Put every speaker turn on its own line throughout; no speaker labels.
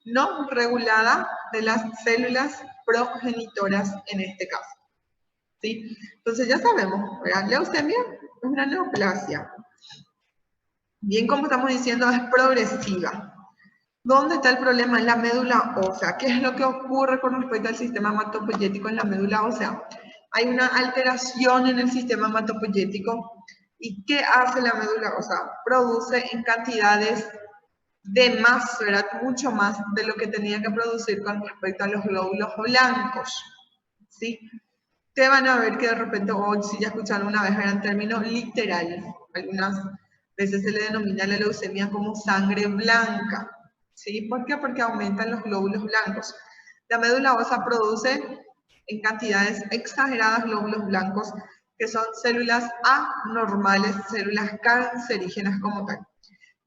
no regulada de las células progenitoras en este caso. ¿Sí? Entonces ya sabemos, ¿verdad? Leucemia es una neoplasia. Bien, como estamos diciendo, es progresiva. ¿Dónde está el problema? En la médula ósea. ¿Qué es lo que ocurre con respecto al sistema hematopoyético en la médula ósea? Hay una alteración en el sistema hematopoyético. ¿Y qué hace la médula ósea? Produce en cantidades de más, ¿verdad? Mucho más de lo que tenía que producir con respecto a los glóbulos blancos. ¿Sí? Te van a ver que de repente, o si ya escucharon una vez, eran términos literales. Algunas veces se le denomina la leucemia como sangre blanca. ¿Sí? ¿Por qué? Porque aumentan los glóbulos blancos. La médula ósea produce en cantidades exageradas glóbulos blancos, que son células anormales, células cancerígenas como tal.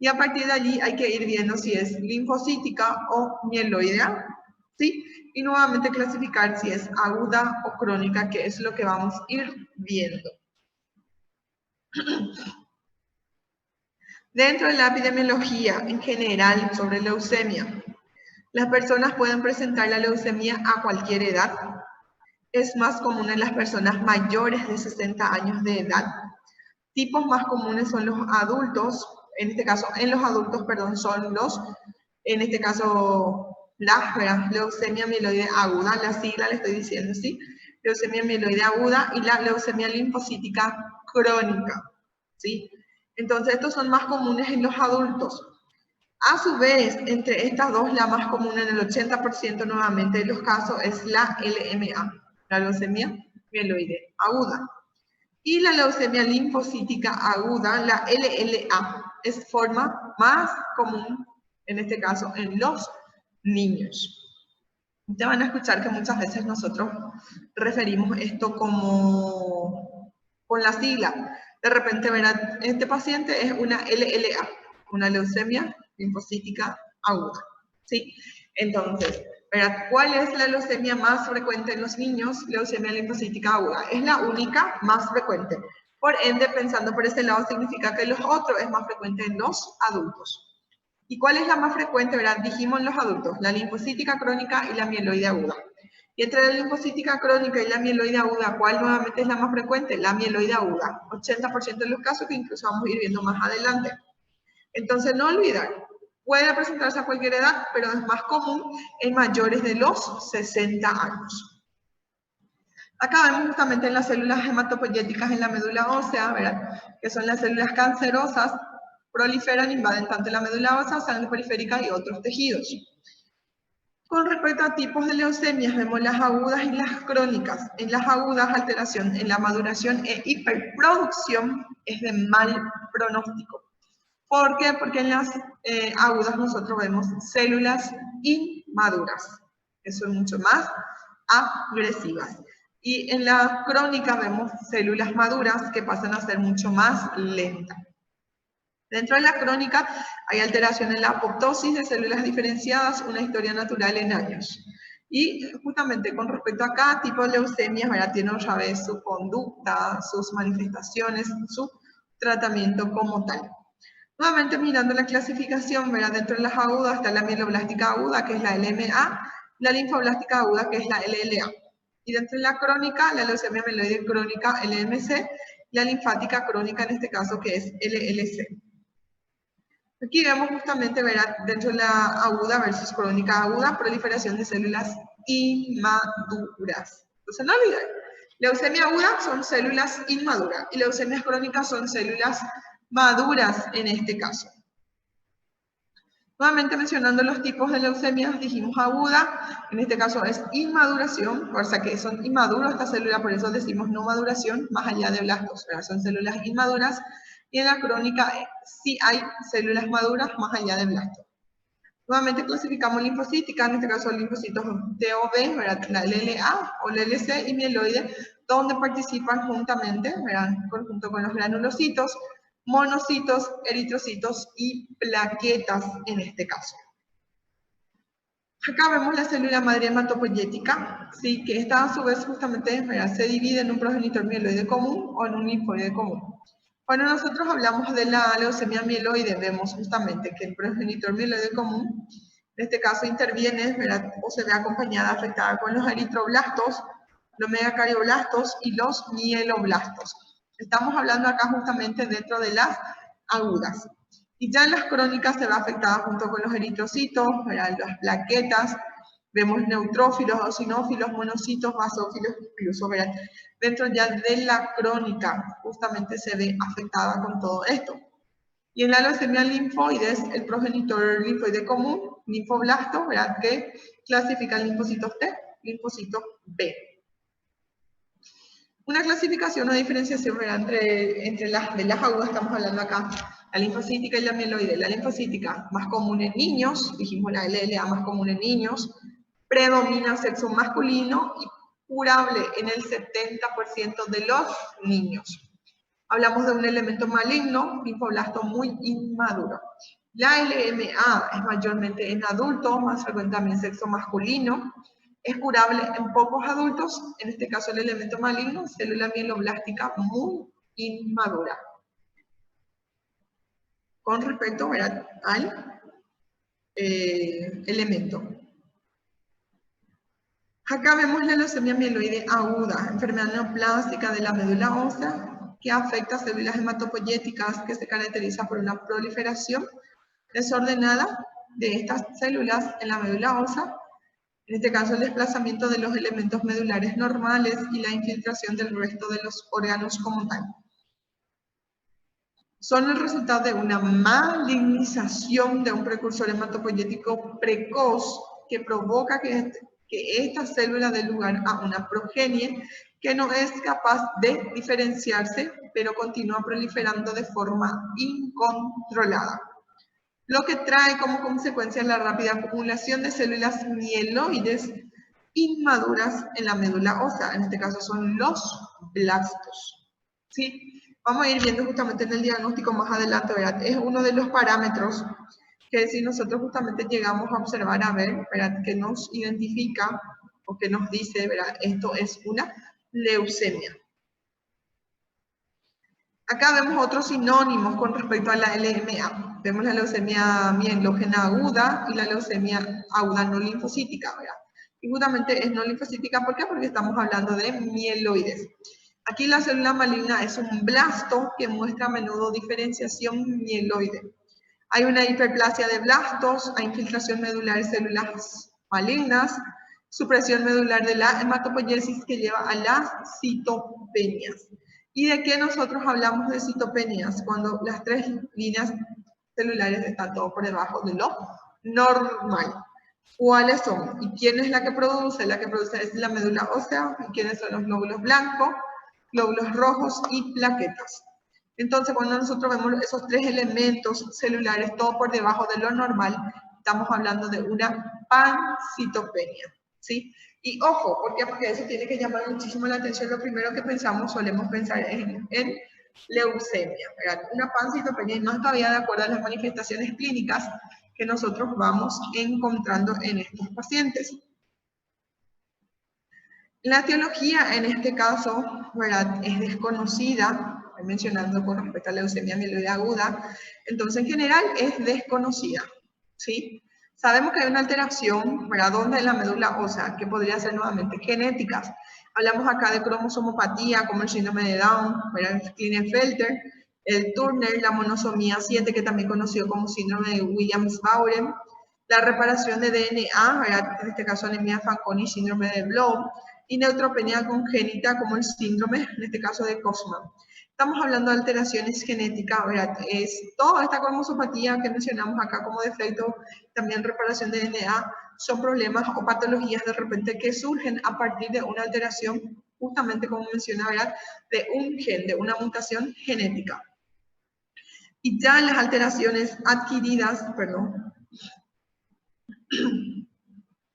Y a partir de allí hay que ir viendo si es linfocítica o mieloidea, ¿sí? Y nuevamente clasificar si es aguda o crónica, que es lo que vamos a ir viendo. Dentro de la epidemiología en general sobre leucemia, las personas pueden presentar la leucemia a cualquier edad. Es más común en las personas mayores de 60 años de edad. Tipos más comunes son los adultos, en este caso, en los adultos, perdón, son los, en este caso, la leucemia mieloide aguda, la sigla le estoy diciendo, ¿sí? Leucemia mieloide aguda y la leucemia linfocítica crónica, ¿sí? Entonces, estos son más comunes en los adultos. A su vez, entre estas dos, la más común en el 80% nuevamente de los casos es la LMA, la leucemia mieloide aguda. Y la leucemia linfocítica aguda, la LLA, es forma más común, en este caso, en los niños. Te van a escuchar que muchas veces nosotros referimos esto como con la sigla. De repente, verán, este paciente es una LLA, una leucemia linfocítica aguda. ¿Sí? Entonces, ¿verdad? ¿Cuál es la leucemia más frecuente en los niños? Leucemia linfocítica aguda. Es la única más frecuente. Por ende, pensando por ese lado, significa que los otros es más frecuente en los adultos. ¿Y cuál es la más frecuente? ¿Verdad? Dijimos en los adultos, la linfocítica crónica y la mieloide aguda. Y entre la linfocítica crónica y la mieloide aguda, ¿cuál nuevamente es la más frecuente? La mieloide aguda. 80% de los casos que incluso vamos a ir viendo más adelante. Entonces, no olvidar, puede presentarse a cualquier edad, pero es más común en mayores de los 60 años. Acá vemos justamente en las células hematopoyéticas en la médula ósea, ¿verdad? Que son las células cancerosas, proliferan, invaden tanto la médula ósea, sangre periférica y otros tejidos. Con respecto a tipos de leucemias, vemos las agudas y las crónicas. En las agudas, alteración en la maduración e hiperproducción es de mal pronóstico. ¿Por qué? Porque en las agudas nosotros vemos células inmaduras, que son mucho más agresivas. Y en la crónica vemos células maduras que pasan a ser mucho más lentas. Dentro de la crónica hay alteración en la apoptosis de células diferenciadas, una historia natural en años. Y justamente con respecto a cada tipo de leucemia, ¿verdad? Tiene otra vez su conducta, sus manifestaciones, su tratamiento como tal. Nuevamente mirando la clasificación, ¿verdad? Dentro de las agudas está la mieloblástica aguda, que es la LMA, la linfoblástica aguda, que es la LLA. Y dentro de la crónica, la leucemia mieloide crónica, LMC, la linfática crónica, en este caso, que es LLC. Aquí vemos justamente, ¿verdad? Dentro de la aguda versus crónica aguda, proliferación de células inmaduras. Entonces, no olviden, leucemia aguda son células inmaduras y leucemias crónicas son células maduras en este caso. Nuevamente mencionando los tipos de leucemias, dijimos aguda, en este caso es inmaduración, o sea que son inmaduros estas células, por eso decimos no maduración, más allá de blastos, ¿verdad? Son células inmaduras, y en la crónica sí hay células maduras más allá de blastos. Nuevamente clasificamos linfocítica, en este caso linfocitos T o B, ¿verdad? La LLA o LLC y mieloide, donde participan juntamente, ¿verdad? Junto con los granulocitos, monocitos, eritrocitos y plaquetas en este caso. Acá vemos la célula madre hematopoyética, ¿sí? Que esta a su vez justamente, ¿verdad? Se divide en un progenitor mieloide común o en un linfoide común. Cuando nosotros hablamos de la leucemia mieloide, vemos justamente que el progenitor mieloide común En este caso interviene, ¿verdad? O se ve acompañada, afectada con los eritroblastos, los megacardioblastos y los mieloblastos. Estamos hablando acá justamente dentro de las agudas. Y ya en las crónicas se ve afectada junto con los eritrocitos, ¿verdad? Las plaquetas, vemos neutrófilos, eosinófilos, monocitos, basófilos, incluso, ¿verdad? Dentro ya de la crónica justamente se ve afectada con todo esto. Y en la leucemia linfoides, el progenitor linfoide común, linfoblasto, ¿verdad? Que clasifican linfocitos T, linfocitos B. Una clasificación o diferenciación, ¿verdad? Entre las agudas, estamos hablando acá, la linfocítica y la mieloide. La linfocítica más común en niños, dijimos la LLA más común en niños, predomina sexo masculino y curable en el 70% de los niños. Hablamos de un elemento maligno, linfoblasto muy inmaduro. La LMA es mayormente en adultos, más frecuente también sexo masculino. Es curable en pocos adultos, en este caso el elemento maligno, célula mieloblástica muy inmadura. Con respecto, ¿verdad?, al elemento. Acá vemos la leucemia mieloide aguda, enfermedad neoplástica de la médula ósea, que afecta a células hematopoyéticas que se caracteriza por una proliferación desordenada de estas células en la médula ósea, en este caso el desplazamiento de los elementos medulares normales y la infiltración del resto de los órganos como tal. Son el resultado de una malignización de un precursor hematopoyético precoz que provoca que esta célula dé lugar a una progenie que no es capaz de diferenciarse, pero continúa proliferando de forma incontrolada, lo que trae como consecuencia la rápida acumulación de células mieloides inmaduras en la médula ósea, en este caso son los blastos. ¿Sí? Vamos a ir viendo justamente en el diagnóstico más adelante, ¿verdad? Es uno de los parámetros que si nosotros justamente llegamos a observar, a ver, ¿verdad?, que nos identifica o que nos dice, ¿verdad?, esto es una leucemia. Acá vemos otros sinónimos con respecto a la LMA. Vemos la leucemia mielógena aguda y la leucemia aguda no linfocítica, ¿verdad? Y justamente es no linfocítica, ¿por qué? Porque estamos hablando de mieloides. Aquí la célula maligna es un blasto que muestra a menudo diferenciación mieloide. Hay una hiperplasia de blastos, hay infiltración medular de células malignas, supresión medular de la hematopoiesis que lleva a las citopenias. ¿Y de qué nosotros hablamos de citopenias? Cuando las tres líneas celulares están todo por debajo de lo normal. ¿Cuáles son? ¿Y quién es la que produce? La que produce es la médula ósea. ¿Y quiénes son los glóbulos blancos, glóbulos rojos y plaquetas? Entonces, cuando nosotros vemos esos tres elementos celulares, todo por debajo de lo normal, estamos hablando de una pancitopenia, ¿sí? Y ojo, ¿por qué? Porque eso tiene que llamar muchísimo la atención. Lo primero que pensamos, solemos pensar en leucemia, ¿verdad? Una pancitopenia, y más todavía de acuerdo a las manifestaciones clínicas que nosotros vamos encontrando en estos pacientes. La etiología en este caso, ¿verdad?, es desconocida, mencionando con respecto a la leucemia mieloide aguda, entonces en general es desconocida, ¿sí? Sabemos que hay una alteración, ¿verdad?, donde en la médula ósea, que podría ser nuevamente genéticas. Hablamos acá de cromosomopatía, como el síndrome de Down, ¿verdad?, el Klinefelter, el Turner, la monosomía 7, que también conocido como síndrome de Williams-Bauer, la reparación de DNA, ¿verdad?, en este caso anemia Fanconi, síndrome de Blob, y neutropenia congénita como el síndrome, en este caso de Cosman. Estamos hablando de alteraciones genéticas, ¿verdad? Es toda esta cromosopatía que mencionamos acá como defecto, también reparación de DNA, son problemas o patologías de repente que surgen a partir de una alteración, justamente como mencionaba, ¿verdad?, de un gen, de una mutación genética. Y ya las alteraciones adquiridas,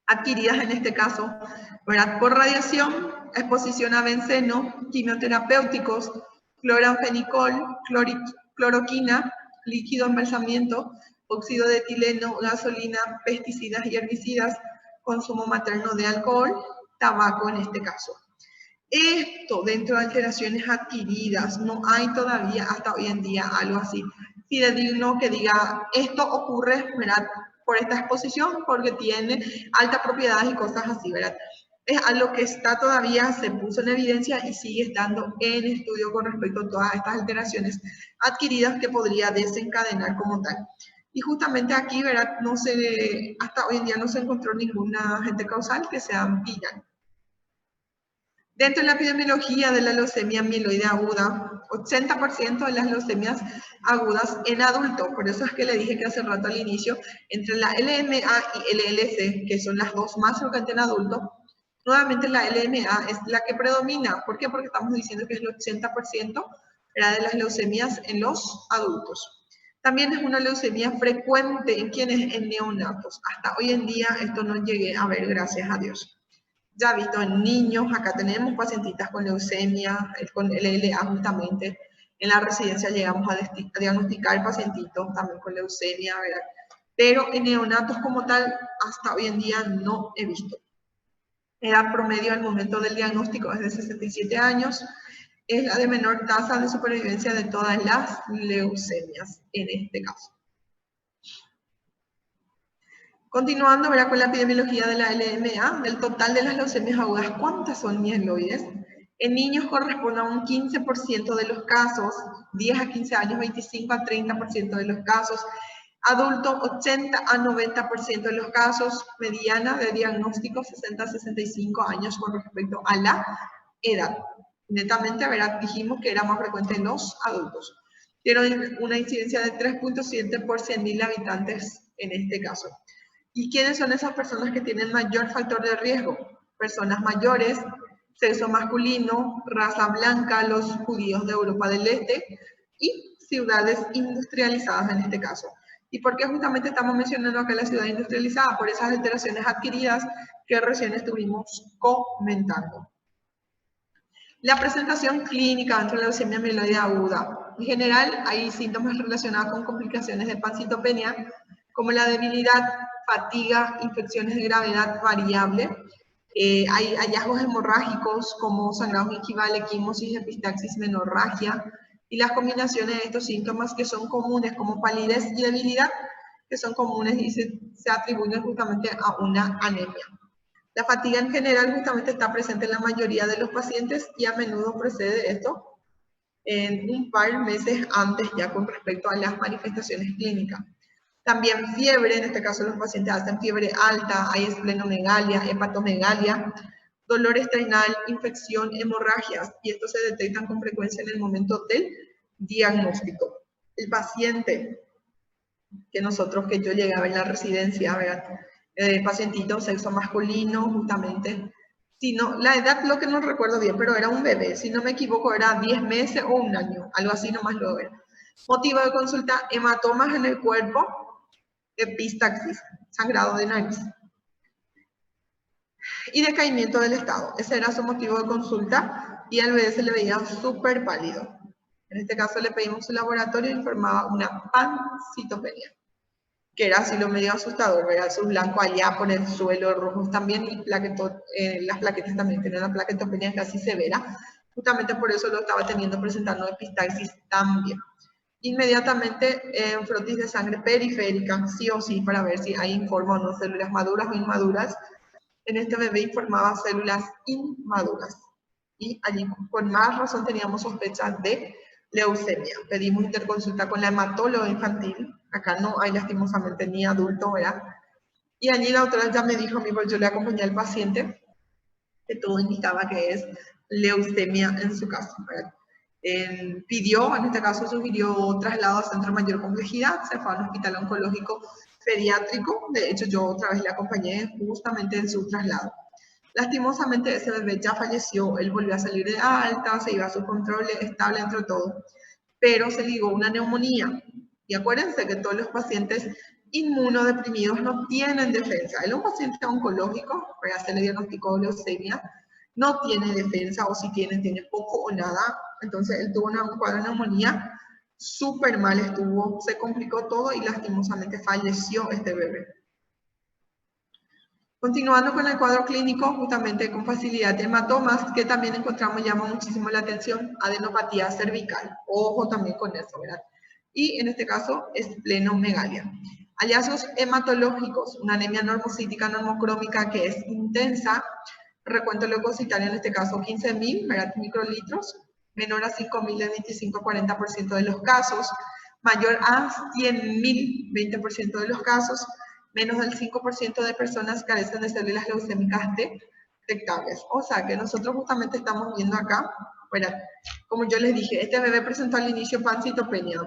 adquiridas en este caso, ¿verdad?, por radiación, exposición a benceno, quimioterapéuticos, cloranfenicol, cloroquina, líquido embalsamiento, óxido de etileno, gasolina, pesticidas y herbicidas, consumo materno de alcohol, tabaco en este caso. Esto dentro de alteraciones adquiridas, no hay todavía hasta hoy en día algo así fidedigno que diga esto ocurre, ¿verdad?, por esta exposición, porque tiene altas propiedades y cosas así, ¿verdad? Es algo que está todavía, se puso en evidencia y sigue estando en estudio con respecto a todas estas alteraciones adquiridas que podría desencadenar como tal. Y justamente aquí, ¿verdad? Hasta hoy en día no se encontró ninguna agente causal que sea viral. Dentro de la epidemiología de la leucemia mieloide aguda, 80% de las leucemias agudas en adultos, por eso es que le dije que hace rato al inicio, entre la LMA y LLC, que son las dos más frecuentes en adultos, nuevamente la LMA es la que predomina. ¿Por qué? Porque estamos diciendo que es el 80% de las leucemias en los adultos. También es una leucemia frecuente en quienes, en neonatos. Hasta hoy en día esto no llegué a ver, gracias a Dios. Ya visto en niños, acá tenemos pacientitas con leucemia, con LLA justamente. En la residencia llegamos a diagnosticar pacientitos también con leucemia, ¿verdad? Pero en neonatos como tal, hasta hoy en día no he visto. Edad promedio al momento del diagnóstico es de 67 años. Es la de menor tasa de supervivencia de todas las leucemias en este caso. Continuando, ¿verdad? Con la epidemiología de la LMA, del total de las leucemias agudas, ¿cuántas son mieloides? En niños corresponde a un 15% de los casos, 10 a 15 años, 25 a 30% de los casos, adultos 80 a 90% de los casos, mediana de diagnóstico 60 a 65 años con respecto a la edad. Netamente, ¿verdad? Dijimos que era más frecuente en los adultos. Tiene una incidencia de 3.7 por 100.000 habitantes en este caso. ¿Y quiénes son esas personas que tienen mayor factor de riesgo? Personas mayores, sexo masculino, raza blanca, los judíos de Europa del Este y ciudades industrializadas en este caso. ¿Y por qué justamente estamos mencionando acá la ciudad industrializada? Por esas alteraciones adquiridas que recién estuvimos comentando. La presentación clínica dentro de la leucemia mieloide aguda. En general, hay síntomas relacionados con complicaciones de pancitopenia, como la debilidad, fatiga, infecciones de gravedad variable. Hay hallazgos hemorrágicos como sangrado gingival, equimosis, epistaxis, menorragia, y las combinaciones de estos síntomas que son comunes, como palidez y debilidad, que son comunes y se atribuyen justamente a una anemia. La fatiga en general justamente está presente en la mayoría de los pacientes y a menudo precede esto en un par de meses antes ya con respecto a las manifestaciones clínicas. También fiebre, en este caso los pacientes hacen fiebre alta, hay esplenomegalia, hepatomegalia, dolor estrenal, infección, hemorragias, y estos se detectan con frecuencia en el momento del diagnóstico. El paciente que yo llegaba en la residencia, ¿verdad? Pacientito, sexo masculino, justamente. Si no, la edad lo que no recuerdo bien, pero era un bebé, si no me equivoco era 10 meses o un año, algo así nomás lo era. Motivo de consulta, hematomas en el cuerpo, epistaxis, sangrado de nariz. Y decaimiento del estado, ese era su motivo de consulta y al bebé se le veía súper pálido. En este caso le pedimos su laboratorio e informaba una pancitopenia, que era así lo medio asustador, ver su blanco allá por el suelo, rojos también, y las plaquetas también tienen una plaquetopenia casi severa, justamente por eso lo estaba presentando epistaxis también. Inmediatamente frotis de sangre periférica, sí o sí, para ver si hay informa o no células maduras o inmaduras. En este bebé informaba células inmaduras, y allí con más razón teníamos sospechas de leucemia. Pedimos interconsulta con la hematóloga infantil, acá no hay lastimosamente ni adulto, ¿verdad? Y allí la doctora ya me dijo, yo le acompañé al paciente, que todo indicaba que es leucemia en su caso, ¿verdad? Pidió, en este caso sugirió traslado a centro de mayor complejidad, se fue a un hospital oncológico pediátrico, de hecho yo otra vez le acompañé justamente en su traslado. Lastimosamente ese bebé ya falleció, él volvió a salir de alta, se iba a su control estable entre todo, pero se ligó una neumonía. Y acuérdense que todos los pacientes inmunodeprimidos no tienen defensa. Él es un paciente oncológico, pero se le diagnosticó leucemia, no tiene defensa, o si tiene poco o nada. Entonces él tuvo un cuadro de neumonía, súper mal estuvo, se complicó todo y lastimosamente falleció este bebé. Continuando con el cuadro clínico, justamente con facilidad de hematomas, que también encontramos, llama muchísimo la atención, adenopatía cervical. Ojo también con eso, ¿verdad? Y en este caso, esplenomegalia. Hallazgos hematológicos, una anemia normocítica normocrómica que es intensa, recuento leucocitario en este caso 15.000 microlitros, menor a 5.000 de 25 a 40% de los casos, mayor a 100.000, 20% de los casos, menos del 5% de personas carecen de células leucémicas detectables. O sea que nosotros justamente estamos viendo acá, bueno, como yo les dije, este bebé presentó al inicio pancitopenia,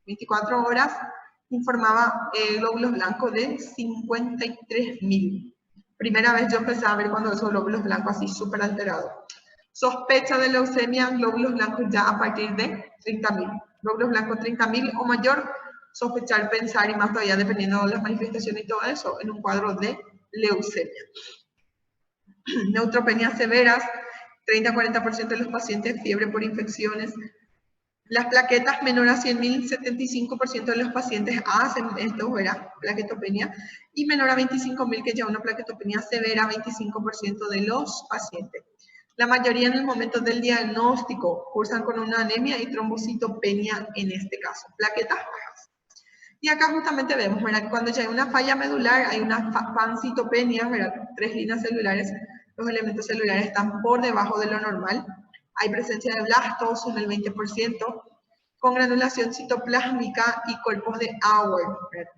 24 horas, informaba glóbulos blancos de 53.000. Primera vez yo empecé a ver cuando esos glóbulos blancos así súper alterados. Sospecha de leucemia, glóbulos blancos ya a partir de 30.000. Glóbulos blancos 30.000 o mayor, sospechar, pensar y más todavía dependiendo de las manifestaciones y todo eso, en un cuadro de leucemia. Neutropenias severas, 30-40% de los pacientes, fiebre por infecciones. Las plaquetas menor a 100.000, 75% de los pacientes hacen esto, ¿verdad? Plaquetopenia. Y menor a 25.000, que ya una plaquetopenia severa, 25% de los pacientes. La mayoría en el momento del diagnóstico cursan con una anemia y trombocitopenia en este caso, plaquetas bajas. Y acá justamente vemos, ¿verdad? Cuando ya hay una falla medular, hay una pancitopenia, ¿verdad? 3 líneas celulares, los elementos celulares están por debajo de lo normal. Hay presencia de blastos en el 20%, con granulación citoplásmica y cuerpos de Auer, ¿verdad?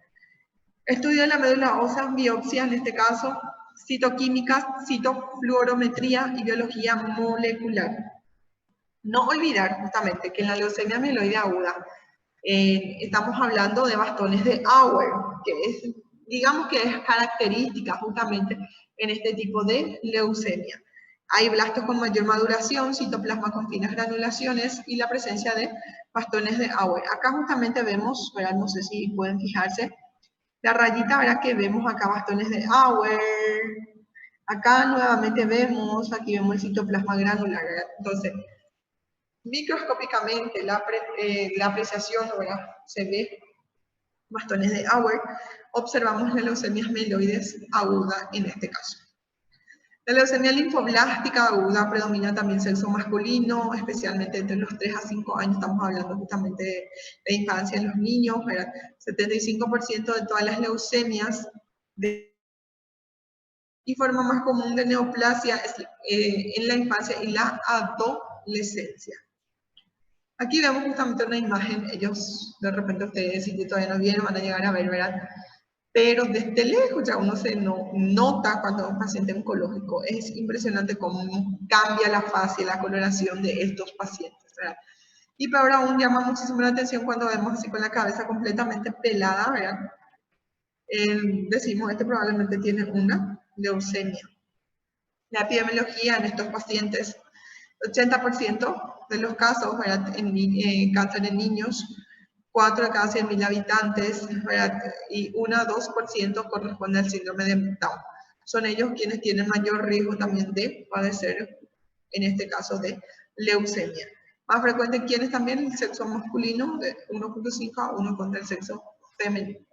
Estudio de la médula ósea, biopsia en este caso, citoquímicas, citofluorometría y biología molecular. No olvidar justamente que en la leucemia mieloide aguda estamos hablando de bastones de Auer, que es, digamos que es característica justamente en este tipo de leucemia. Hay blastos con mayor maduración, citoplasma con finas granulaciones y la presencia de bastones de Auer. Acá justamente vemos, ¿verdad? No sé si pueden fijarse, la rayita, ¿verdad? Que vemos acá bastones de Auer. Acá nuevamente vemos, aquí vemos el citoplasma granular, ¿verdad? Entonces, microscópicamente la apreciación, ¿verdad? Se ve bastones de Auer. Observamos la leucemia mieloides aguda en este caso. La leucemia linfoblástica aguda predomina también sexo masculino, especialmente entre los 3 a 5 años, estamos hablando justamente de infancia en los niños, ¿verdad? 75% de todas las leucemias y forma más común de neoplasia es, en la infancia y la adolescencia. Aquí vemos justamente una imagen, ellos de repente ustedes si todavía no vieron van a llegar a ver, ¿verdad? Pero desde lejos ya uno se nota cuando es un paciente oncológico. Es impresionante cómo cambia la fase y la coloración de estos pacientes, ¿verdad? Y peor aún llama muchísimo la atención cuando vemos así con la cabeza completamente pelada, ¿verdad? Decimos, este probablemente tiene una leucemia. La epidemiología en estos pacientes, 80% de los casos, ¿verdad? En cáncer en niños, 4 de cada 100.000 habitantes, ¿verdad? Y 1 a 2% corresponde al síndrome de Down. Son ellos quienes tienen mayor riesgo también de padecer, en este caso, de leucemia. Más frecuente quienes también el sexo masculino, de 1.5 a 1 contra el sexo femenino.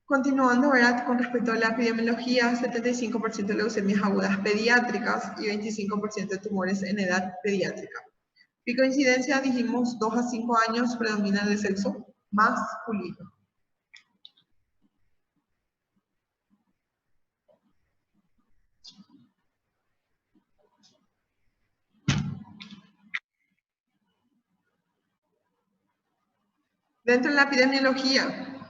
Continuando, ¿verdad? Con respecto a la epidemiología, 75% de leucemias agudas pediátricas y 25% de tumores en edad pediátrica. Pico de incidencia, dijimos, 2 a 5 años, predomina el sexo masculino. Dentro de la epidemiología,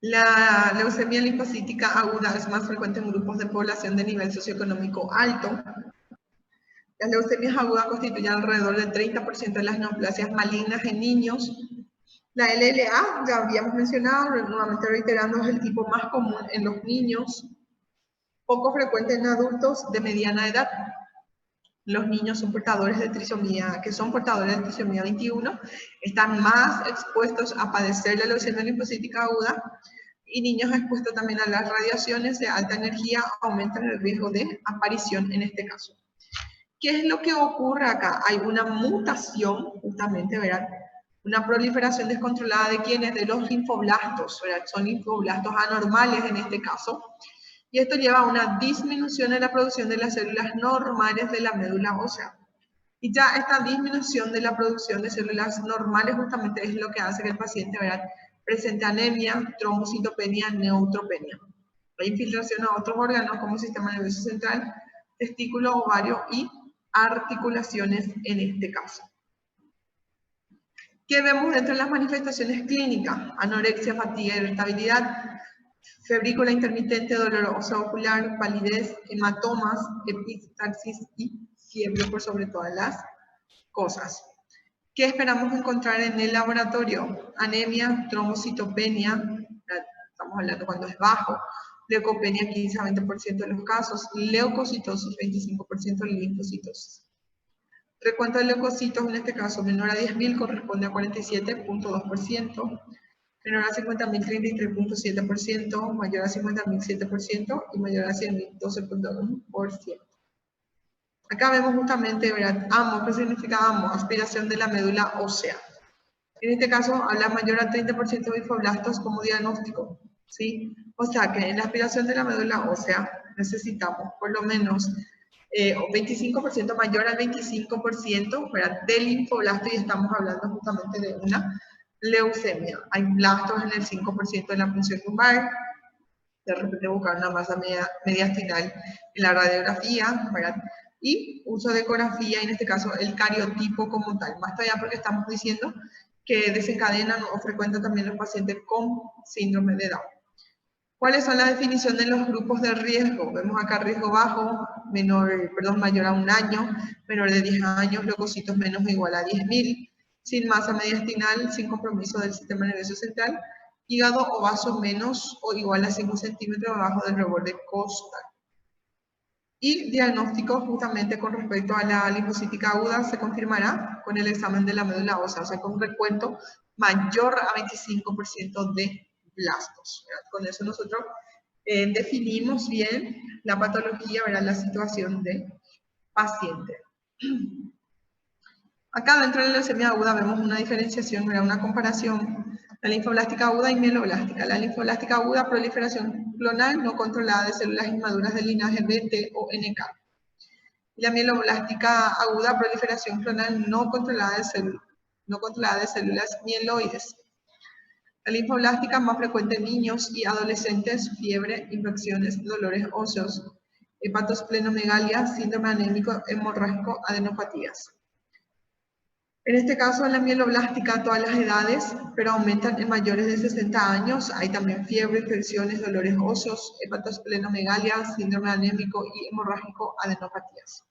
la leucemia linfocítica aguda es más frecuente en grupos de población de nivel socioeconómico alto. Las leucemias agudas constituyen alrededor del 30% de las neoplasias malignas en niños. La LLA, ya habíamos mencionado, nuevamente reiterando, es el tipo más común en los niños, poco frecuente en adultos de mediana edad. Los niños son portadores de trisomía, que son portadores de trisomía 21, están más expuestos a padecer la leucemia linfocítica aguda, y niños expuestos también a las radiaciones de alta energía aumentan el riesgo de aparición en este caso. ¿Qué es lo que ocurre acá? Hay una mutación, justamente, ¿verdad? Una proliferación descontrolada de quienes, de los linfoblastos, ¿verdad? Son linfoblastos anormales en este caso, y esto lleva a una disminución en la producción de las células normales de la médula ósea. Y ya esta disminución de la producción de células normales justamente es lo que hace que el paciente, ¿verdad?, presente anemia, trombocitopenia, neutropenia. Hay infiltración a otros órganos como sistema nervioso central, testículo, ovario y articulaciones en este caso. ¿Qué vemos dentro de las manifestaciones clínicas? Anorexia, fatiga, irritabilidad, febrícula intermitente, dolor ocular, palidez, hematomas, epistaxis y fiebre por sobre todas las cosas. ¿Qué esperamos encontrar en el laboratorio? Anemia, trombocitopenia, estamos hablando cuando es bajo, leucopenia 15 a 20% de los casos, leucocitosis 25% de linfocitosis. Recuento de leucocitos, en este caso menor a 10.000, corresponde a 47.2%, menor a 50.000, 33.7%, mayor a 50.000, 7% y mayor a 100.000, 12.1%. Acá vemos justamente, ¿verdad? AMO, ¿qué significa AMO? Aspiración de la médula ósea. En este caso, habla mayor a 30% de linfoblastos como diagnóstico, ¿sí? O sea que en la aspiración de la médula ósea necesitamos por lo menos 25% mayor al 25%, ¿verdad? Del linfoblasto, y estamos hablando justamente de una leucemia. Hay blastos en el 5% de la función lumbar. De repente buscar una masa mediastinal en la radiografía, ¿verdad? Y uso de ecografía, en este caso el cariotipo como tal, más todavía porque estamos diciendo que desencadenan o frecuentan también los pacientes con síndrome de Down. ¿Cuáles son las definiciones de los grupos de riesgo? Vemos acá riesgo bajo, mayor a 1 año, menor de 10 años, leucocitos menos o igual a 10.000, sin masa mediastinal, sin compromiso del sistema nervioso central, hígado o vaso menos o igual a 5 centímetros abajo del reborde costal. Y diagnóstico justamente con respecto a la linfocítica aguda se confirmará con el examen de la médula ósea, o sea, con un recuento mayor a 25% de blastos. Con eso nosotros definimos bien la patología, ¿verdad? La situación del paciente. Acá dentro de la leucemia aguda vemos una diferenciación, ¿verdad? Una comparación, la linfoblástica aguda y mieloblástica. La linfoblástica aguda, proliferación clonal no controlada de células inmaduras del linaje B, T o NK. Y la mieloblástica aguda, proliferación clonal no controlada de células mieloides. La linfoblástica más frecuente en niños y adolescentes, fiebre, infecciones, dolores óseos, hepatosplenomegalia, síndrome anémico hemorrágico, adenopatías. En este caso, la mieloblástica a todas las edades, pero aumentan en mayores de 60 años. Hay también fiebre, infecciones, dolores óseos, hepatosplenomegalia, síndrome anémico y hemorrágico, adenopatías.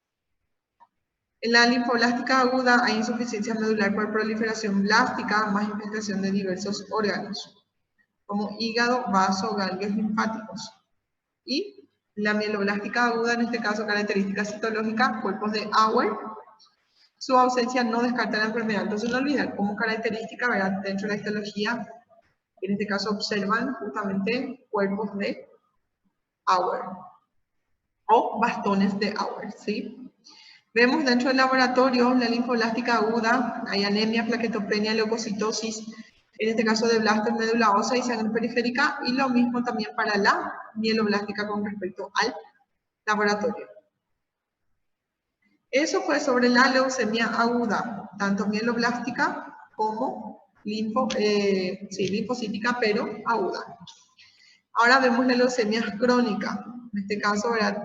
En la linfoblástica aguda hay insuficiencia medular por proliferación blástica, más infiltración de diversos órganos, como hígado, vaso, ganglios linfáticos. Y la mieloblástica aguda, en este caso, característica citológica, cuerpos de Auer. Su ausencia no descarta la enfermedad. Entonces, no olvidar como característica, ¿verdad? Dentro de la histología, en este caso observan justamente cuerpos de Auer o bastones de Auer, ¿sí? Vemos dentro del laboratorio la linfoblástica aguda, hay anemia, plaquetopenia, leucocitosis, en este caso de blasto en médula ósea y sangre periférica, y lo mismo también para la mieloblástica con respecto al laboratorio. Eso fue sobre la leucemia aguda, tanto mieloblástica como linfocítica, pero aguda. Ahora vemos la leucemia crónica. En este caso, ¿verdad?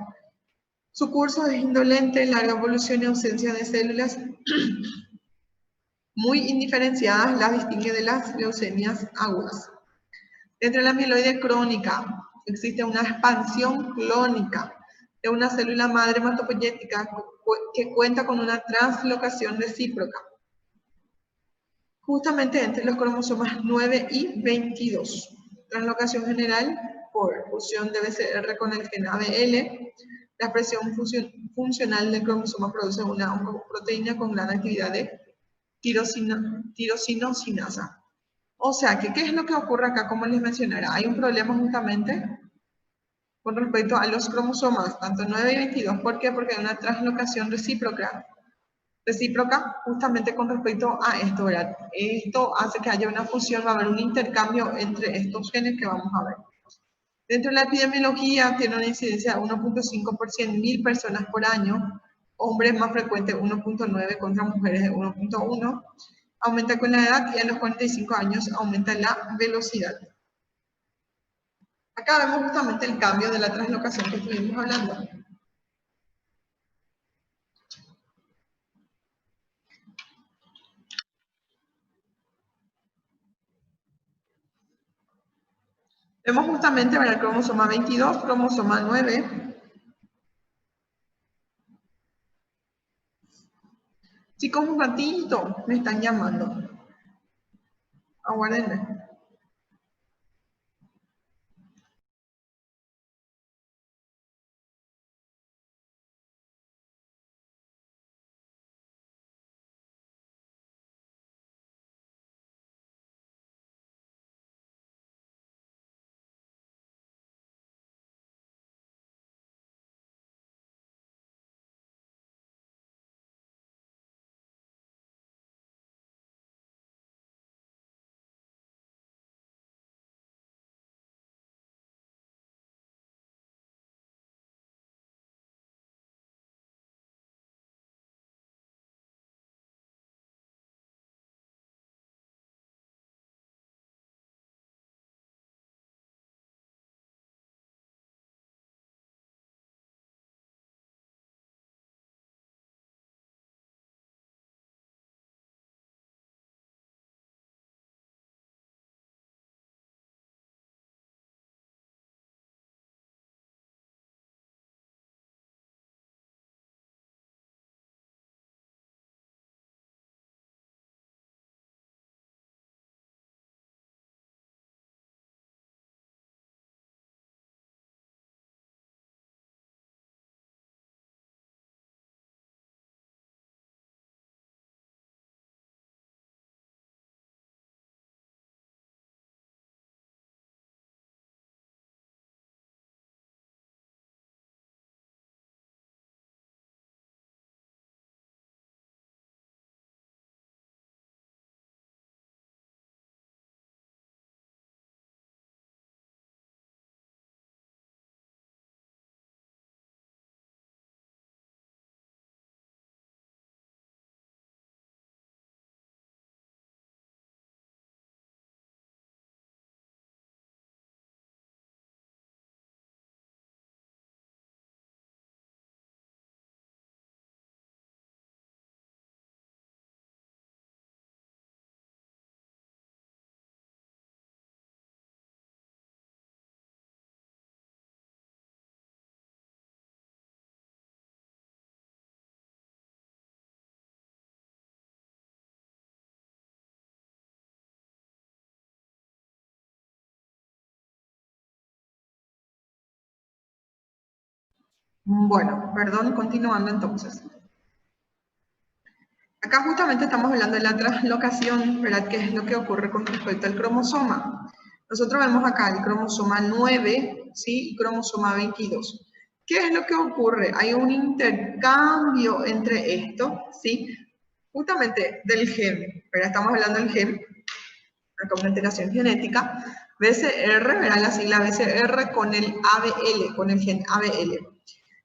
Su curso es indolente, larga evolución y ausencia de células muy indiferenciadas las distingue de las leucemias agudas. Dentro de la mieloide crónica existe una expansión clónica de una célula madre hematopoyética que cuenta con una translocación recíproca, justamente entre los cromosomas 9 y 22. Translocación general por fusión de BCR con el gen ABL. La expresión funcional del cromosoma produce una oncoproteína con gran actividad de tirosinosinasa. O sea, ¿qué es lo que ocurre acá? Como les mencionara, hay un problema justamente con respecto a los cromosomas, tanto 9 y 22. ¿Por qué? Porque hay una translocación recíproca justamente con respecto a esto, ¿verdad? Esto hace que haya una fusión, va a haber un intercambio entre estos genes que vamos a ver. Dentro de la epidemiología tiene una incidencia de 1.5 por 100.000 personas por año, hombres más frecuentes 1.9 contra mujeres de 1.1, aumenta con la edad y a los 45 años aumenta la velocidad. Acá vemos justamente el cambio de la translocación que estuvimos hablando. Vemos justamente el cromosoma 22, cromosoma 9. Chicos, un ratito, me están llamando. Aguárdenme. Bueno, perdón, continuando entonces. Acá justamente estamos hablando de la translocación, ¿verdad? ¿Qué es lo que ocurre con respecto al cromosoma? Nosotros vemos acá el cromosoma 9, ¿sí? Y cromosoma 22. ¿Qué es lo que ocurre? Hay un intercambio entre esto, ¿sí? Justamente del gen, ¿verdad? Estamos hablando del gen, acá una alteración genética, BCR, ¿verdad? La sigla BCR con el ABL, con el gen ABL.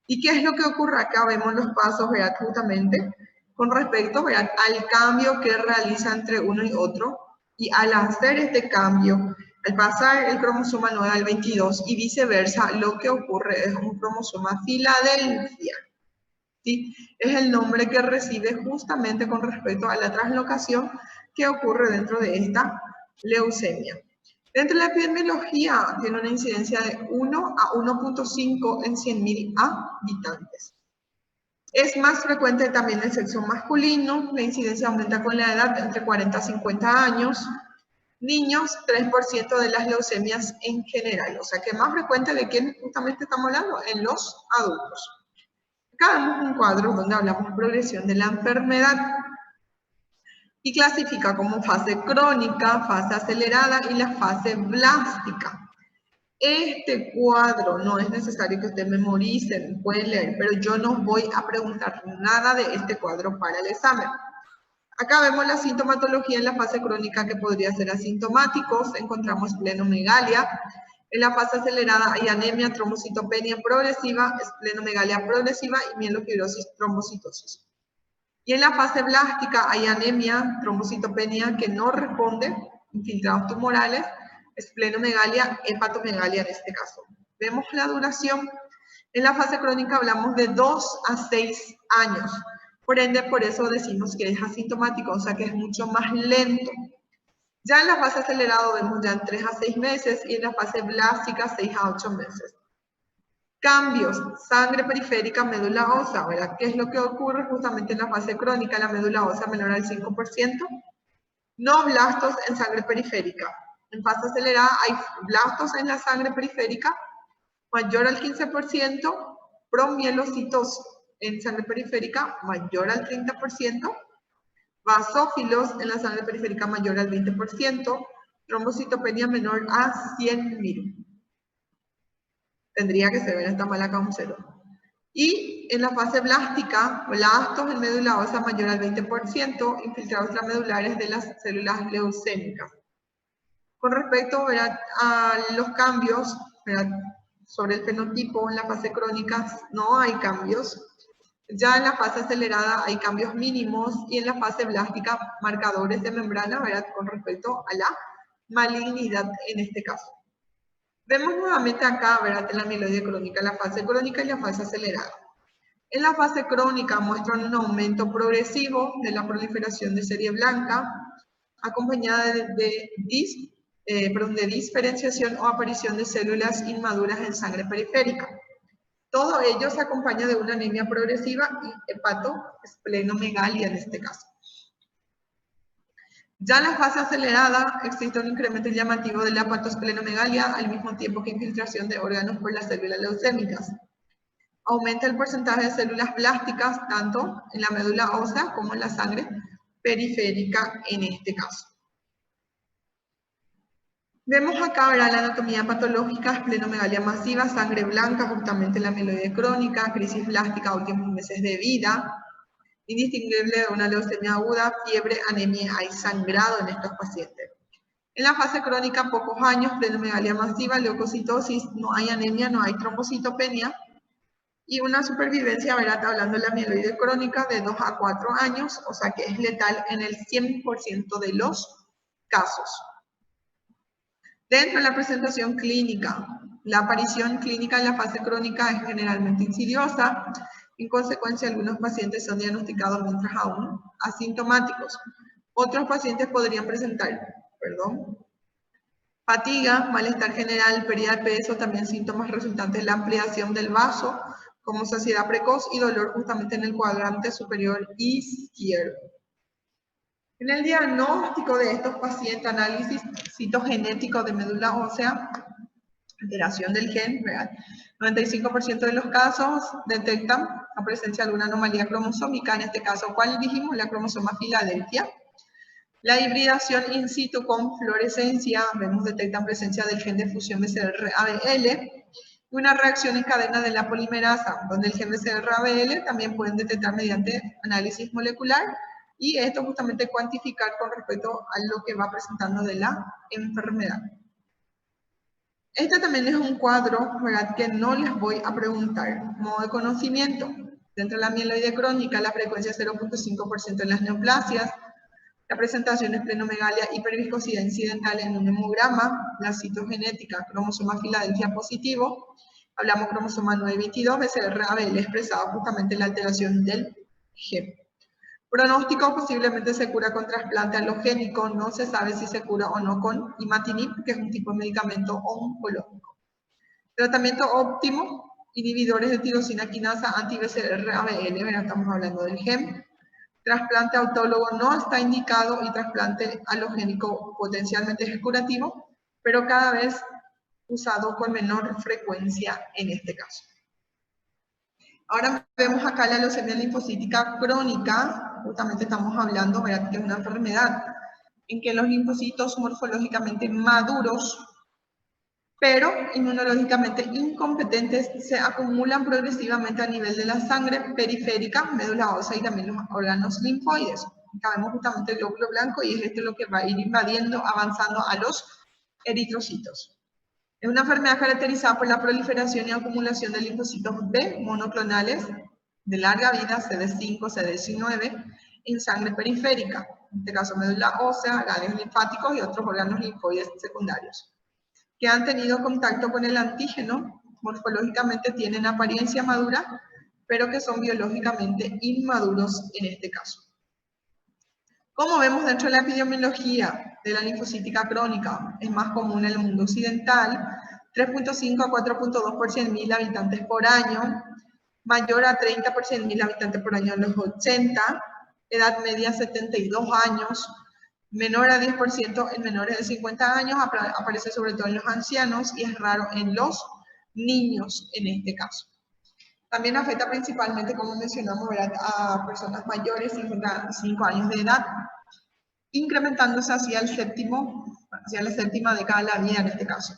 ¿Y qué es lo que ocurre acá? Vemos los pasos, ¿verdad? Justamente con respecto, ¿verdad?, al cambio que realiza entre uno y otro. Y al hacer este cambio, al pasar el cromosoma 9 al 22 y viceversa, lo que ocurre es un cromosoma Filadelfia. ¿Sí? Es el nombre que recibe justamente con respecto a la translocación que ocurre dentro de esta leucemia. Dentro de la epidemiología tiene una incidencia de 1 a 1.5 en 100.000 habitantes. Es más frecuente también en el sexo masculino, la incidencia aumenta con la edad entre 40 a 50 años. Niños, 3% de las leucemias en general, o sea que más frecuente de quién justamente estamos hablando, en los adultos. Acá vemos un cuadro donde hablamos de progresión de la enfermedad y clasifica como fase crónica, fase acelerada y la fase blástica. Este cuadro no es necesario que ustedes memoricen, pueden leer, pero yo no voy a preguntar nada de este cuadro para el examen. Acá vemos la sintomatología en la fase crónica que podría ser asintomáticos, encontramos esplenomegalia. En la fase acelerada hay anemia, trombocitopenia progresiva, esplenomegalia progresiva y mielofibrosis trombocitosis. Y en la fase blástica hay anemia, trombocitopenia que no responde, infiltrados tumorales, esplenomegalia, hepatomegalia en este caso. Vemos la duración. En la fase crónica hablamos de 2 a 6 años. Por ende, por eso decimos que es asintomático, o sea que es mucho más lento. Ya en la fase acelerada vemos ya en 3 a 6 meses y en la fase blástica 6 a 8 meses. Cambios, sangre periférica, médula ósea, ¿verdad? ¿Qué es lo que ocurre justamente en la fase crónica? La médula ósea menor al 5%, no blastos en sangre periférica. En fase acelerada hay blastos en la sangre periférica mayor al 15%, promielocitos en sangre periférica mayor al 30%, basófilos en la sangre periférica mayor al 20%, trombocitopenia menor a 100.000. Tendría que ser, esta mal acá un 0. Y en la fase blástica, blastos en médula ósea mayor al 20%, infiltrados extramedulares de las células leucémicas. Con respecto, ¿verdad?, a los cambios, ¿verdad?, sobre el fenotipo en la fase crónica no hay cambios. Ya en la fase acelerada hay cambios mínimos y en la fase blástica marcadores de membrana, ¿verdad?, con respecto a la malignidad en este caso. Vemos nuevamente acá, ¿verdad?, en la amiloide crónica, la fase crónica y la fase acelerada. En la fase crónica muestran un aumento progresivo de la proliferación de serie blanca, acompañada de diferenciación o aparición de células inmaduras en sangre periférica. Todo ello se acompaña de una anemia progresiva y hepatoesplenomegalia en este caso. Ya en la fase acelerada existe un incremento llamativo de la hepatoesplenomegalia al mismo tiempo que infiltración de órganos por las células leucémicas. Aumenta el porcentaje de células blásticas tanto en la médula ósea como en la sangre periférica en este caso. Vemos acá, ¿verdad?, la anatomía patológica, esplenomegalia masiva, sangre blanca, justamente la amiloide crónica, crisis blástica, últimos meses de vida, indistinguible de una leucemia aguda, fiebre, anemia, hay sangrado en estos pacientes. En la fase crónica, pocos años, esplenomegalia masiva, leucocitosis, no hay anemia, no hay trombocitopenia, y una supervivencia, ¿verdad?, hablando de la amiloide crónica, de 2 a 4 años, o sea que es letal en el 100% de los casos. Dentro de la presentación clínica, la aparición clínica en la fase crónica es generalmente insidiosa. En consecuencia, algunos pacientes son diagnosticados mientras aún asintomáticos. Otros pacientes podrían presentar, fatiga, malestar general, pérdida de peso, también síntomas resultantes de la ampliación del vaso, como saciedad precoz y dolor justamente en el cuadrante superior izquierdo. En el diagnóstico de estos pacientes, análisis citogenético de médula ósea, alteración del gen, ¿verdad?, 95% de los casos detectan la presencia de alguna anomalía cromosómica, en este caso, ¿cuál dijimos? La cromosoma Filadelfia. La hibridación in situ con fluorescencia, detectan presencia del gen de fusión BCR-ABL, y una reacción en cadena de la polimerasa, donde el gen BCR-ABL también pueden detectar mediante análisis molecular, y esto justamente cuantificar con respecto a lo que va presentando de la enfermedad. Este también es un cuadro, ¿verdad?, que no les voy a preguntar. Modo de conocimiento. Dentro de la amiloide crónica, la frecuencia es 0.5% en las neoplasias. La presentación es esplenomegalia, hiperviscosidad incidental en un hemograma. La citogenética, cromosoma Filadelfia positivo. Hablamos cromosoma 922, BCR-ABL expresado justamente en la alteración del gen. Pronóstico, posiblemente se cura con trasplante alogénico, no se sabe si se cura o no con imatinib, que es un tipo de medicamento oncológico. Tratamiento óptimo, inhibidores de tirosina quinasa anti-BCR-ABL, estamos hablando del gen. Trasplante autólogo no está indicado y trasplante alogénico potencialmente es curativo, pero cada vez usado con menor frecuencia en este caso. Ahora vemos acá la leucemia linfocítica crónica, justamente estamos hablando, ¿verdad?, que es una enfermedad en que los linfocitos morfológicamente maduros, pero inmunológicamente incompetentes, se acumulan progresivamente a nivel de la sangre periférica, médula ósea y también los órganos linfoides. Acá vemos justamente el glóbulo blanco y es esto lo que va a ir invadiendo, avanzando a los eritrocitos. Es una enfermedad caracterizada por la proliferación y acumulación de linfocitos B monoclonales de larga vida, CD5, CD19, en sangre periférica, en este caso médula ósea, ganglios linfáticos y otros órganos linfoides secundarios, que han tenido contacto con el antígeno, morfológicamente tienen apariencia madura, pero que son biológicamente inmaduros en este caso. Como vemos dentro de la epidemiología de la linfocítica crónica, es más común en el mundo occidental, 3.5 a 4.2 por 100.000 habitantes por año, mayor a 30 por 100.000 habitantes por año en los 80, edad media 72 años, menor a 10% en menores de 50 años, aparece sobre todo en los ancianos y es raro en los niños en este caso. También afecta principalmente, como mencionamos, ¿verdad?, a personas mayores, 55 años de edad, incrementándose hacia la séptima década de la vida en este caso.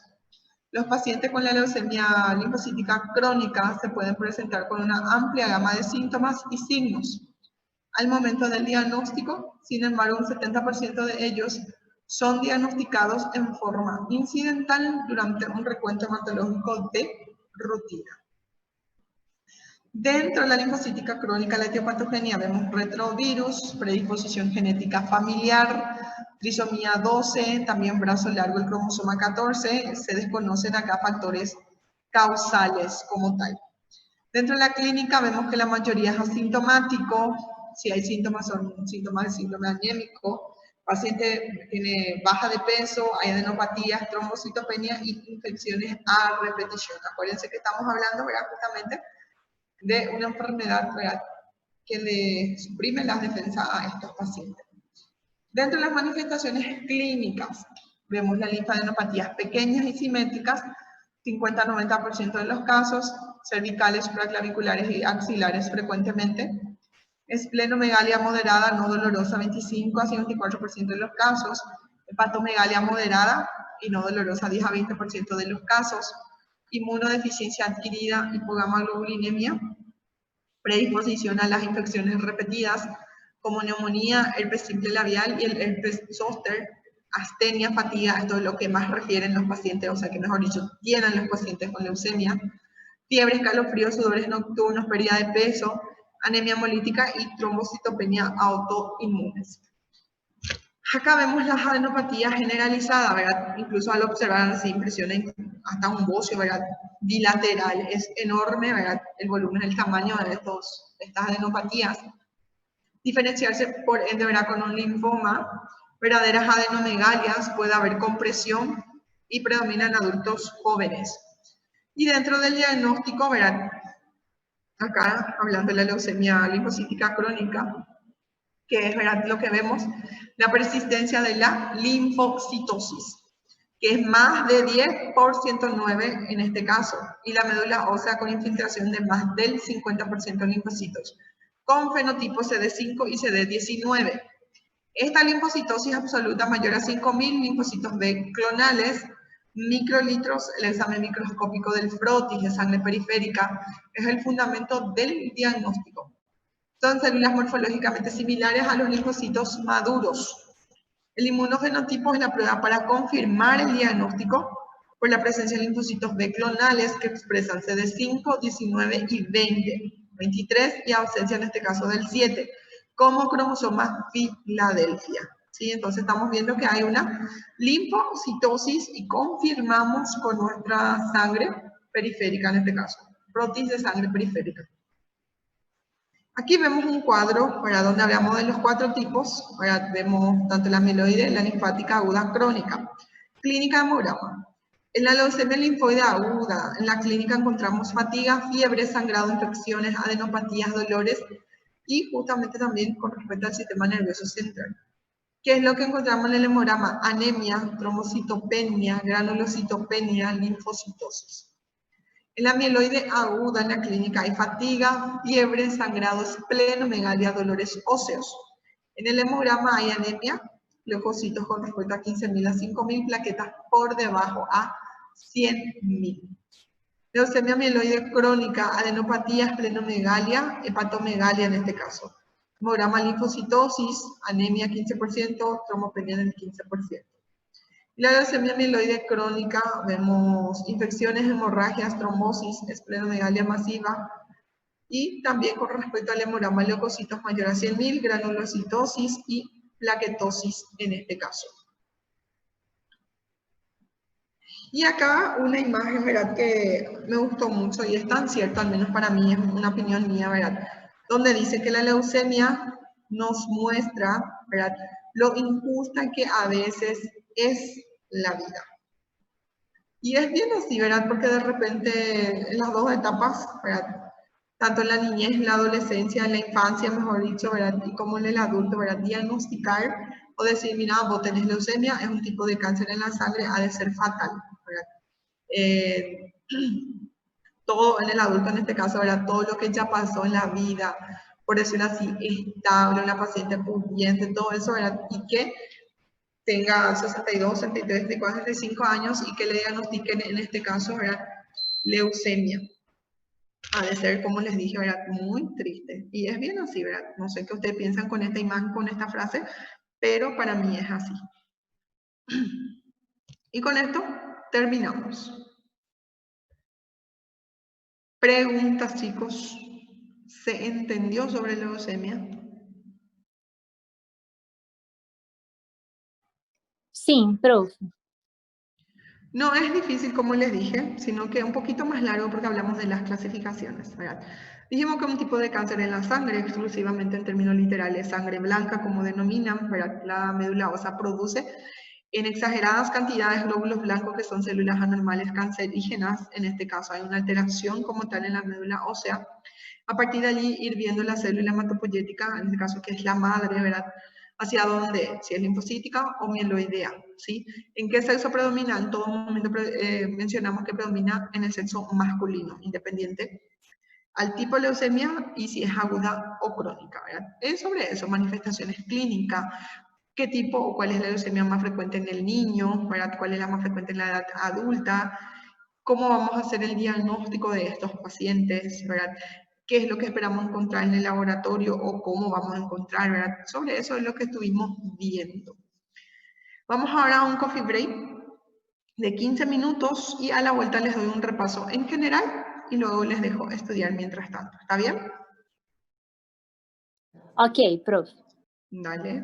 Los pacientes con la leucemia linfocítica crónica se pueden presentar con una amplia gama de síntomas y signos. Al momento del diagnóstico, sin embargo, un 70% de ellos son diagnosticados en forma incidental durante un recuento hematológico de rutina. Dentro de la linfocítica crónica, la etiopatogenia, vemos retrovirus, predisposición genética familiar, trisomía 12, también brazo largo, el cromosoma 14, se desconocen acá factores causales como tal. Dentro de la clínica vemos que la mayoría es asintomático, si hay síntomas son síntomas de síndrome anémico, paciente tiene baja de peso, hay adenopatías, trombocitopenia y infecciones a repetición. Acuérdense que estamos hablando, ¿verdad?, justamente de una enfermedad, ¿verdad?, que le suprime las defensas a estos pacientes. Dentro de las manifestaciones clínicas, vemos las linfadenopatías pequeñas y simétricas, 50-90% de los casos, cervicales, supraclaviculares y axilares frecuentemente, esplenomegalia moderada no dolorosa, 25 a 54% de los casos, hepatomegalia moderada y no dolorosa, 10 a 20% de los casos, inmunodeficiencia adquirida, hipogamaglobulinemia, predisposición a las infecciones repetidas, como neumonía, herpes simple labial y el herpes zóster, astenia, fatiga, esto es lo que más refieren los pacientes, o sea que mejor dicho, tienen los pacientes con leucemia, fiebre, escalofríos, sudores nocturnos, pérdida de peso, anemia hemolítica y trombocitopenia autoinmunes. Acá vemos las adenopatías generalizadas, ¿verdad? Incluso al observar así impresiones hasta un bocio, ¿verdad?, bilateral, es enorme, ¿verdad?, el volumen, el tamaño de estas adenopatías. Diferenciarse por ende, ¿verdad?, con un linfoma, verdaderas adenomegalias, puede haber compresión y predominan adultos jóvenes. Y dentro del diagnóstico, ¿verdad?, acá hablando de la leucemia linfocítica crónica, que es, ¿verdad?, lo que vemos, la persistencia de la linfocitosis, que es más de 10 por 109 en este caso, y la médula ósea con infiltración de más del 50% de linfocitos, con fenotipo CD5 y CD19. Esta linfocitosis absoluta mayor a 5.000 linfocitos B clonales, microlitros, el examen microscópico del frotis de sangre periférica, es el fundamento del diagnóstico. Son células morfológicamente similares a los linfocitos maduros. El inmunogenotipo es la prueba para confirmar el diagnóstico por la presencia de linfocitos B clonales que expresan CD5, 19 y 20, 23 y ausencia en este caso del 7, como cromosoma Filadelfia. ¿Sí? Entonces estamos viendo que hay una linfocitosis y confirmamos con nuestra sangre periférica en este caso, frotis de sangre periférica. Aquí vemos un cuadro, ¿verdad?, donde hablamos de los 4 tipos, ¿verdad? Vemos tanto la amiloide, la linfática aguda crónica. Clínica hemograma. En la leucemia linfoide aguda, en la clínica encontramos fatiga, fiebre, sangrado, infecciones, adenopatías, dolores y justamente también con respecto al sistema nervioso central. ¿Qué es lo que encontramos en el hemograma? Anemia, trombocitopenia, granulocitopenia, linfocitosis. En la amiloide aguda en la clínica hay fatiga, fiebre, sangrado, esplenomegalia, dolores óseos. En el hemograma hay anemia, leucocitos con respecto a 15.000 a 5.000, plaquetas por debajo a 100.000. Leucemia amiloide crónica, adenopatía, esplenomegalia, hepatomegalia en este caso. Hemograma linfocitosis, anemia 15%, trombopenia del 15%. La leucemia amiloide crónica, vemos infecciones, hemorragias, trombosis, esplenomegalia masiva, Y también con respecto al hemograma leucocitos mayor a 100.000, granulocitosis y plaquetosis en este caso. Y acá una imagen, ¿verdad?, que me gustó mucho y es tan cierto, al menos para mí, es una opinión mía, ¿verdad?, donde dice que la leucemia nos muestra, ¿verdad?, lo injusta que a veces es la vida. Y es bien así, ¿verdad?, porque de repente en las dos etapas, ¿verdad?, tanto en la niñez, en la adolescencia, en la infancia, mejor dicho, ¿verdad?, y como en el adulto, ¿verdad?, diagnosticar o decir, mira, vos tenés leucemia, es un tipo de cáncer en la sangre, ha de ser fatal, ¿verdad? Eh, todo en el adulto, en este caso, ¿verdad?, todo lo que ya pasó en la vida, por decirlo así, estable, una paciente pudiente, todo eso, ¿verdad?, y que tenga 62, 63, 64, 65 años y que le diagnostiquen, en este caso, ¿verdad?, leucemia. Ha de ser, como les dije, ¿verdad?, muy triste. Y es bien así, ¿verdad? No sé qué ustedes piensan con esta imagen, con esta frase, pero para mí es así. Y con esto terminamos. Preguntas, chicos. ¿Se entendió sobre la leucemia?
Sí, profe.
No es difícil, como les dije, sino que un poquito más largo porque hablamos de las clasificaciones, ¿verdad? Dijimos que un tipo de cáncer en la sangre, exclusivamente en términos literales, sangre blanca, como denominan, ¿verdad? La médula ósea produce en exageradas cantidades glóbulos blancos que son células anormales cancerígenas. En este caso hay una alteración como tal en la médula ósea. A partir de allí ir viendo la célula hematopoyética, en este caso que es la madre, ¿verdad?, hacia dónde, si es linfocítica o mieloidea, ¿sí? ¿En qué sexo predomina? En todo momento mencionamos que predomina en el sexo masculino, independiente al tipo de leucemia y si es aguda o crónica, ¿verdad? Es sobre eso, manifestaciones clínicas, qué tipo o cuál es la leucemia más frecuente en el niño, ¿verdad?, cuál es la más frecuente en la edad adulta, cómo vamos a hacer el diagnóstico de estos pacientes, ¿verdad?, qué es lo que esperamos encontrar en el laboratorio o cómo vamos a encontrar, ¿verdad? Sobre eso es lo que estuvimos viendo. Vamos ahora a un coffee break de 15 minutos y a la vuelta les doy un repaso en general y luego les dejo estudiar mientras tanto. ¿Está bien?
Ok, profe.
Dale.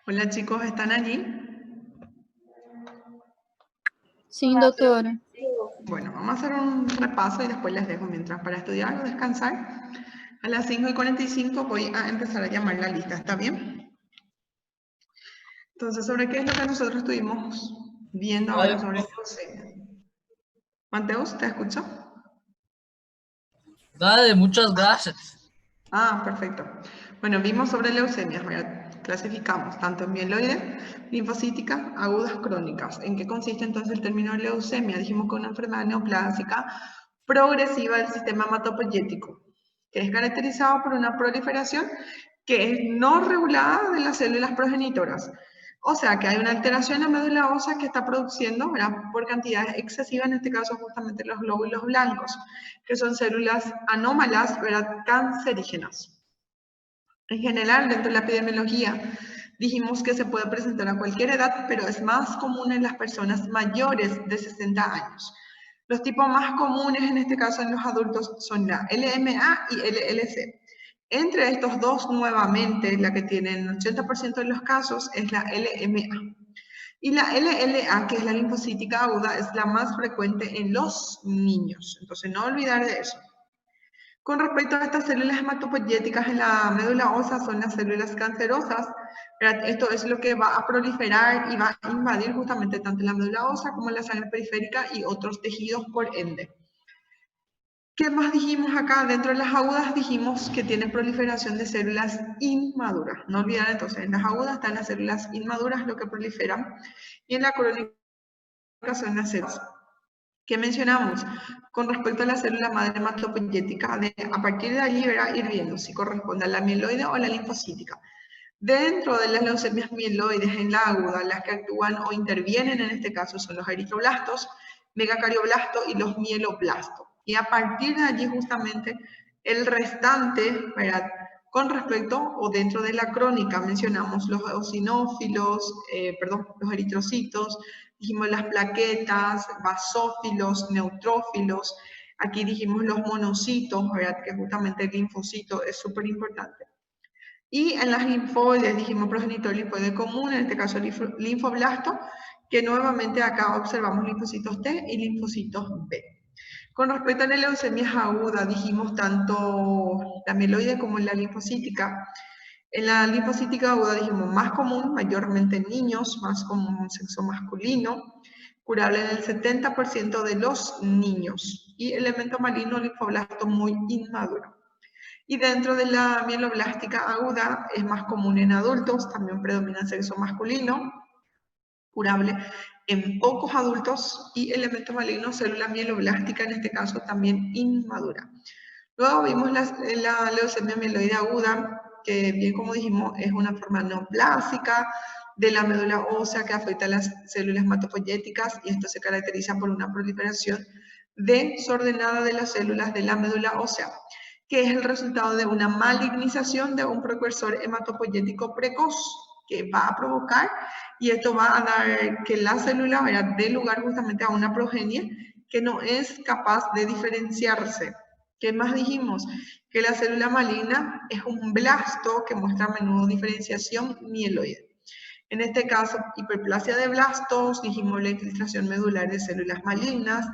Hola chicos, ¿están allí?
Sim, doutora.
Bueno, vamos a hacer un repaso y después les dejo mientras para estudiar o descansar. A las 5:45 voy a empezar a llamar la lista, ¿está bien? Entonces, ¿sobre qué es lo que nosotros estuvimos viendo ahora sobre leucemia? Mateus, ¿te escucho?
Dale, muchas gracias.
Ah, perfecto. Bueno, vimos sobre leucemias, clasificamos tanto en mieloide, linfocítica, agudas, crónicas. ¿En qué consiste entonces el término leucemia? Dijimos que es una enfermedad neoplásica progresiva del sistema hematopoyético, que es caracterizado por una proliferación que es no regulada de las células progenitoras. O sea que hay una alteración en la médula ósea que está produciendo, ¿verdad?, por cantidades excesivas, en este caso justamente los glóbulos blancos, que son células anómalas, ¿verdad?, cancerígenas. En general, dentro de la epidemiología, dijimos que se puede presentar a cualquier edad, pero es más común en las personas mayores de 60 años. Los tipos más comunes en este caso en los adultos son la LMA y LLC. Entre estos dos, nuevamente, la que tiene el 80% de los casos es la LMA. Y la LLA, que es la linfocítica aguda, es la más frecuente en los niños. Entonces, no olvidar de eso. Con respecto a estas células hematopoyéticas en la médula ósea, son las células cancerosas. Esto es lo que va a proliferar y va a invadir justamente tanto la médula ósea como la sangre periférica y otros tejidos por ende. ¿Qué más dijimos acá? Dentro de las agudas dijimos que tiene proliferación de células inmaduras. No olvidar entonces, en las agudas están las células inmaduras, lo que proliferan, y en la crónica son las células. ¿Qué mencionamos? Con respecto a la célula madre hematopoyética, a partir de allí verá ir viendo si corresponde a la mieloide o a la linfocítica. Dentro de las leucemias mieloides en la aguda, las que actúan o intervienen en este caso son los eritroblastos, megacarioblastos y los mieloblastos. Y a partir de allí justamente el restante, ¿verdad?, con respecto o dentro de la crónica mencionamos los eosinófilos, los eritrocitos, dijimos las plaquetas, basófilos, neutrófilos, aquí dijimos los monocitos, ¿verdad?, que justamente el linfocito es súper importante. Y en las linfoides dijimos progenitor linfoide común, en este caso linfoblasto, que nuevamente acá observamos linfocitos T y linfocitos B. Con respecto a las leucemias agudas, dijimos tanto la mieloide como la linfocítica. En la linfocítica aguda dijimos más común, mayormente en niños, más común en sexo masculino, curable en el 70% de los niños, y elemento maligno linfoblasto muy inmaduro. Y dentro de la mieloblástica aguda es más común en adultos, también predomina el sexo masculino, curable en pocos adultos, y elemento maligno, célula mieloblástica, en este caso también inmadura. Luego vimos la leucemia mieloide aguda, que bien como dijimos es una forma neoplásica de la médula ósea que afecta a las células hematopoyéticas, y esto se caracteriza por una proliferación desordenada de las células de la médula ósea, que es el resultado de una malignización de un precursor hematopoyético precoz, que va a provocar, y esto va a dar que la célula dé lugar justamente a una progenie que no es capaz de diferenciarse. ¿Qué más dijimos? Que la célula maligna es un blasto que muestra a menudo diferenciación mieloide. En este caso, hiperplasia de blastos, dijimos la infiltración medular de células malignas,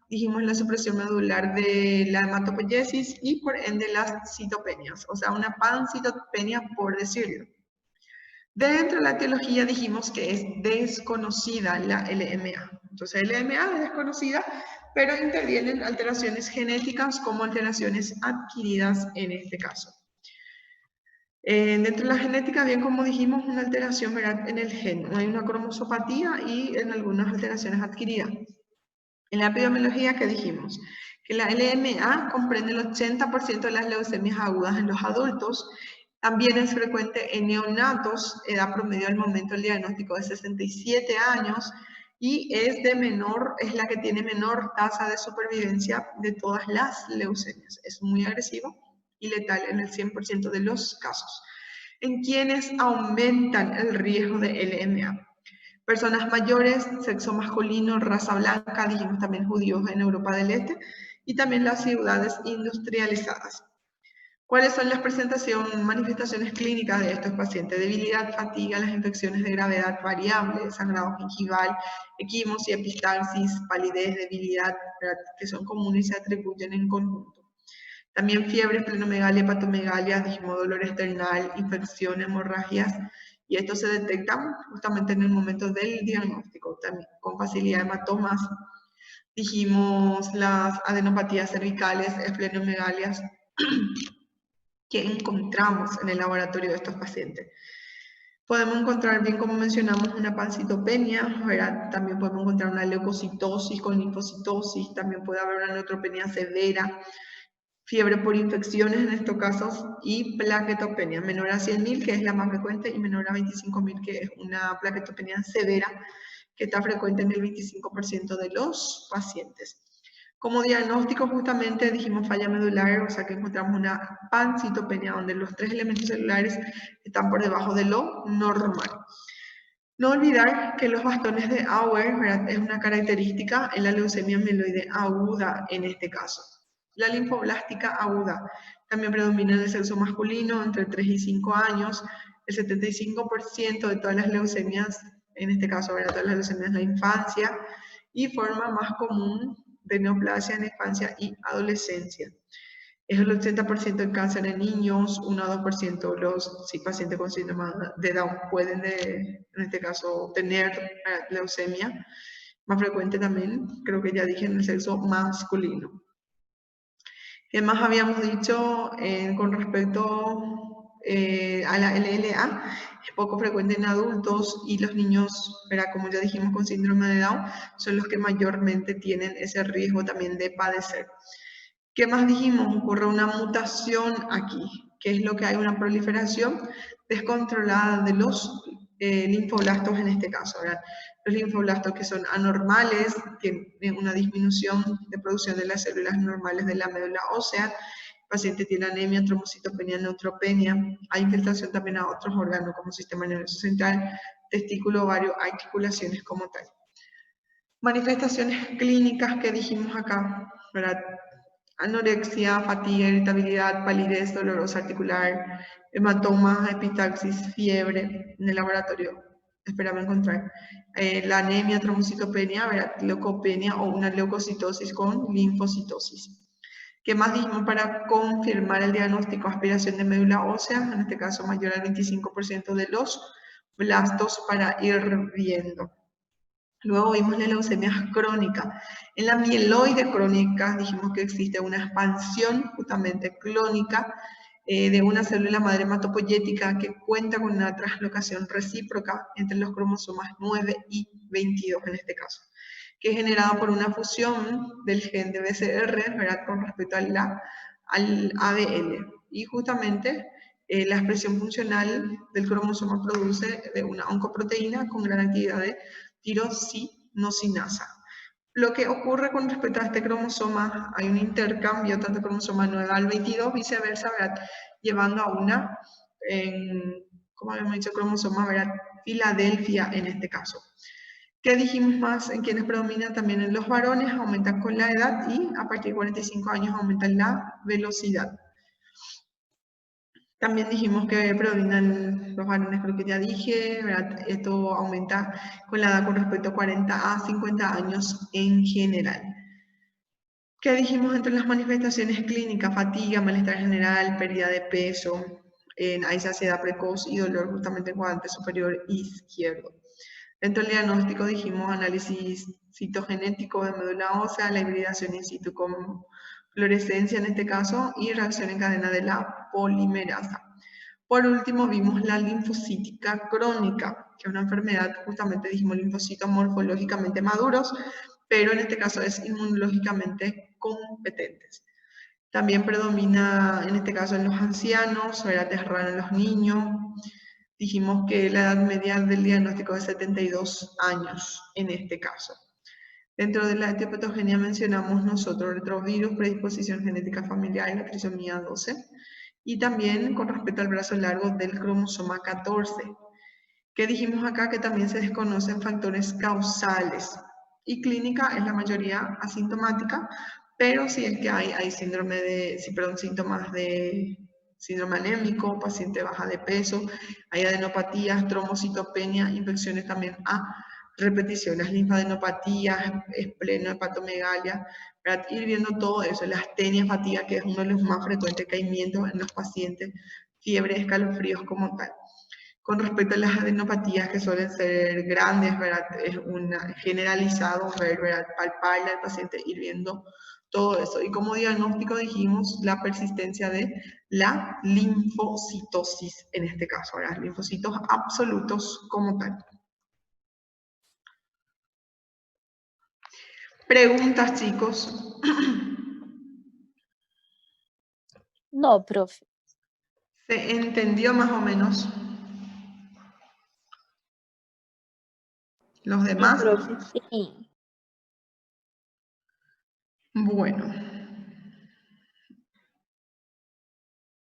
dijimos la supresión medular de la hematopoiesis y por ende las citopenias, o sea, una pancitopenia por decirlo. Dentro de la etiología dijimos que es desconocida la LMA. Entonces, LMA es desconocida, pero intervienen alteraciones genéticas como alteraciones adquiridas en este caso. Dentro de la genética, bien como dijimos, una alteración, ¿verdad?, en el gen. Hay una cromosopatía y en algunas alteraciones adquiridas. En la epidemiología, ¿qué dijimos? Que la LMA comprende el 80% de las leucemias agudas en los adultos. También es frecuente en neonatos, edad promedio al momento del diagnóstico de 67 años, y es la que tiene menor tasa de supervivencia de todas las leucemias. Es muy agresivo y letal en el 100% de los casos. ¿En quienes aumentan el riesgo de LMA? Personas mayores, sexo masculino, raza blanca, dijimos también judíos en Europa del Este, y también las ciudades industrializadas. ¿Cuáles son las manifestaciones clínicas de estos pacientes? Debilidad, fatiga, las infecciones de gravedad variable, sangrado gingival, equimos y epistaxis, palidez, debilidad, que son comunes y se atribuyen en conjunto. También fiebre, esplenomegalia, hepatomegalia, dijimos dolor external, infección, hemorragias, y estos se detectan justamente en el momento del diagnóstico, también con facilidad hematomas. Dijimos las adenopatías cervicales, esplenomegalias, que encontramos en el laboratorio de estos pacientes. Podemos encontrar, bien como mencionamos, una pancitopenia, ¿verdad? También podemos encontrar una leucocitosis con linfocitosis, también puede haber una neutropenia severa, fiebre por infecciones en estos casos, y plaquetopenia menor a 100.000, que es la más frecuente, y menor a 25.000, que es una plaquetopenia severa, que está frecuente en el 25% de los pacientes. Como diagnóstico, justamente dijimos falla medular, o sea que encontramos una pancitopenia donde los 3 elementos celulares están por debajo de lo normal. No olvidar que los bastones de Auer, ¿verdad?, es una característica en la leucemia mieloide aguda en este caso. La linfoblástica aguda también predomina en el sexo masculino entre 3 y 5 años. El 75% de todas las leucemias, en este caso, ¿verdad?, todas las leucemias de la infancia, y forma más común de neoplasia en infancia y adolescencia. Es el 80% del cáncer en niños, 1 a 2% los pacientes con síndrome de Down pueden, en este caso, tener leucemia. Más frecuente también, creo que ya dije, en el sexo masculino. ¿Qué más habíamos dicho con respecto a la LLA? Es poco frecuente en adultos y los niños, como ya dijimos, con síndrome de Down, son los que mayormente tienen ese riesgo también de padecer. ¿Qué más dijimos? Ocurre una mutación aquí, que es lo que hay, una proliferación descontrolada de los linfoblastos en este caso, ¿verdad? Los linfoblastos que son anormales, tienen una disminución de producción de las células normales de la médula ósea, el paciente tiene anemia, trombocitopenia, neutropenia, hay infiltración también a otros órganos como sistema nervioso central, testículo, ovario, articulaciones como tal. Manifestaciones clínicas que dijimos acá, ¿verdad? Anorexia, fatiga, irritabilidad, palidez, dolor articular, hematomas, epistaxis, fiebre. En el laboratorio esperaba encontrar la anemia, trombocitopenia, ¿verdad?, leucopenia o una leucocitosis con linfocitosis. ¿Qué más dijimos para confirmar el diagnóstico? Aspiración de médula ósea, en este caso mayor al 25% de los blastos para ir viendo. Luego vimos la leucemia crónica. En la mieloide crónica dijimos que existe una expansión justamente clónica de una célula madre hematopoyética que cuenta con una translocación recíproca entre los cromosomas 9 y 22 en este caso, que es generada por una fusión del gen de BCR, ¿verdad?, con respecto al ABL. Y justamente la expresión funcional del cromosoma produce de una oncoproteína con gran actividad de tirosinosinasa. Lo que ocurre con respecto a este cromosoma, hay un intercambio tanto cromosoma 9 al 22, viceversa, ¿verdad?, llevando a una, como habíamos dicho, cromosoma, ¿verdad?, Filadelfia en este caso. ¿Qué dijimos más? En quienes predominan también en los varones, aumentan con la edad y a partir de 45 años aumentan la velocidad. También dijimos que predominan los varones, creo que ya dije, ¿verdad? Esto aumenta con la edad con respecto a 40 a 50 años en general. ¿Qué dijimos entre las manifestaciones clínicas? Fatiga, malestar general, pérdida de peso, hay saciedad precoz y dolor justamente en cuadrante superior izquierdo. Dentro del diagnóstico dijimos análisis citogenético de médula ósea, la hibridación in situ con fluorescencia en este caso y reacción en cadena de la polimerasa. Por último vimos la linfocítica crónica, que es una enfermedad, justamente dijimos linfocitos morfológicamente maduros, pero en este caso es inmunológicamente competentes. También predomina en este caso en los ancianos, ¿verdad?, es raro en los niños. Dijimos que la edad media del diagnóstico es 72 años en este caso. Dentro de la etiopatogenia mencionamos nosotros retrovirus, predisposición genética familiar y la trisomía 12. Y también con respecto al brazo largo del cromosoma 14. ¿Qué dijimos acá? Que también se desconocen factores causales. Y clínica es la mayoría asintomática, pero si es que hay síndrome de, síntomas de síndrome anémico, paciente baja de peso, hay adenopatías, trombocitopenia, infecciones también a repeticiones, linfadenopatías, esplenohepatomegalia, ¿verdad? Ir viendo todo eso, la astenia, fatiga, que es uno de los más frecuentes caimientos en los pacientes, fiebre, escalofríos como tal. Con respecto a las adenopatías que suelen ser grandes, ¿verdad? Es generalizado ver, ¿verdad? Palparle al paciente, ir viendo todo eso. Y como diagnóstico dijimos la persistencia de la linfocitosis en este caso, ¿verdad? Linfocitos absolutos como tal. Preguntas, chicos.
No, profe.
¿Se entendió más o menos? ¿Los
Sí,
demás?
profe. Sí.
Bueno.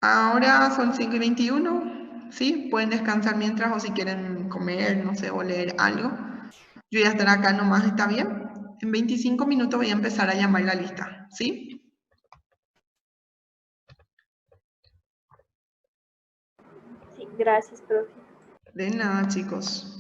Ahora son 5:21, ¿sí? Pueden descansar mientras o si quieren comer, no sé, o leer algo. Yo voy a estar acá nomás, ¿está bien? En 25 minutos voy a empezar a llamar la lista, ¿sí?
Sí, gracias, profe.
De nada, chicos.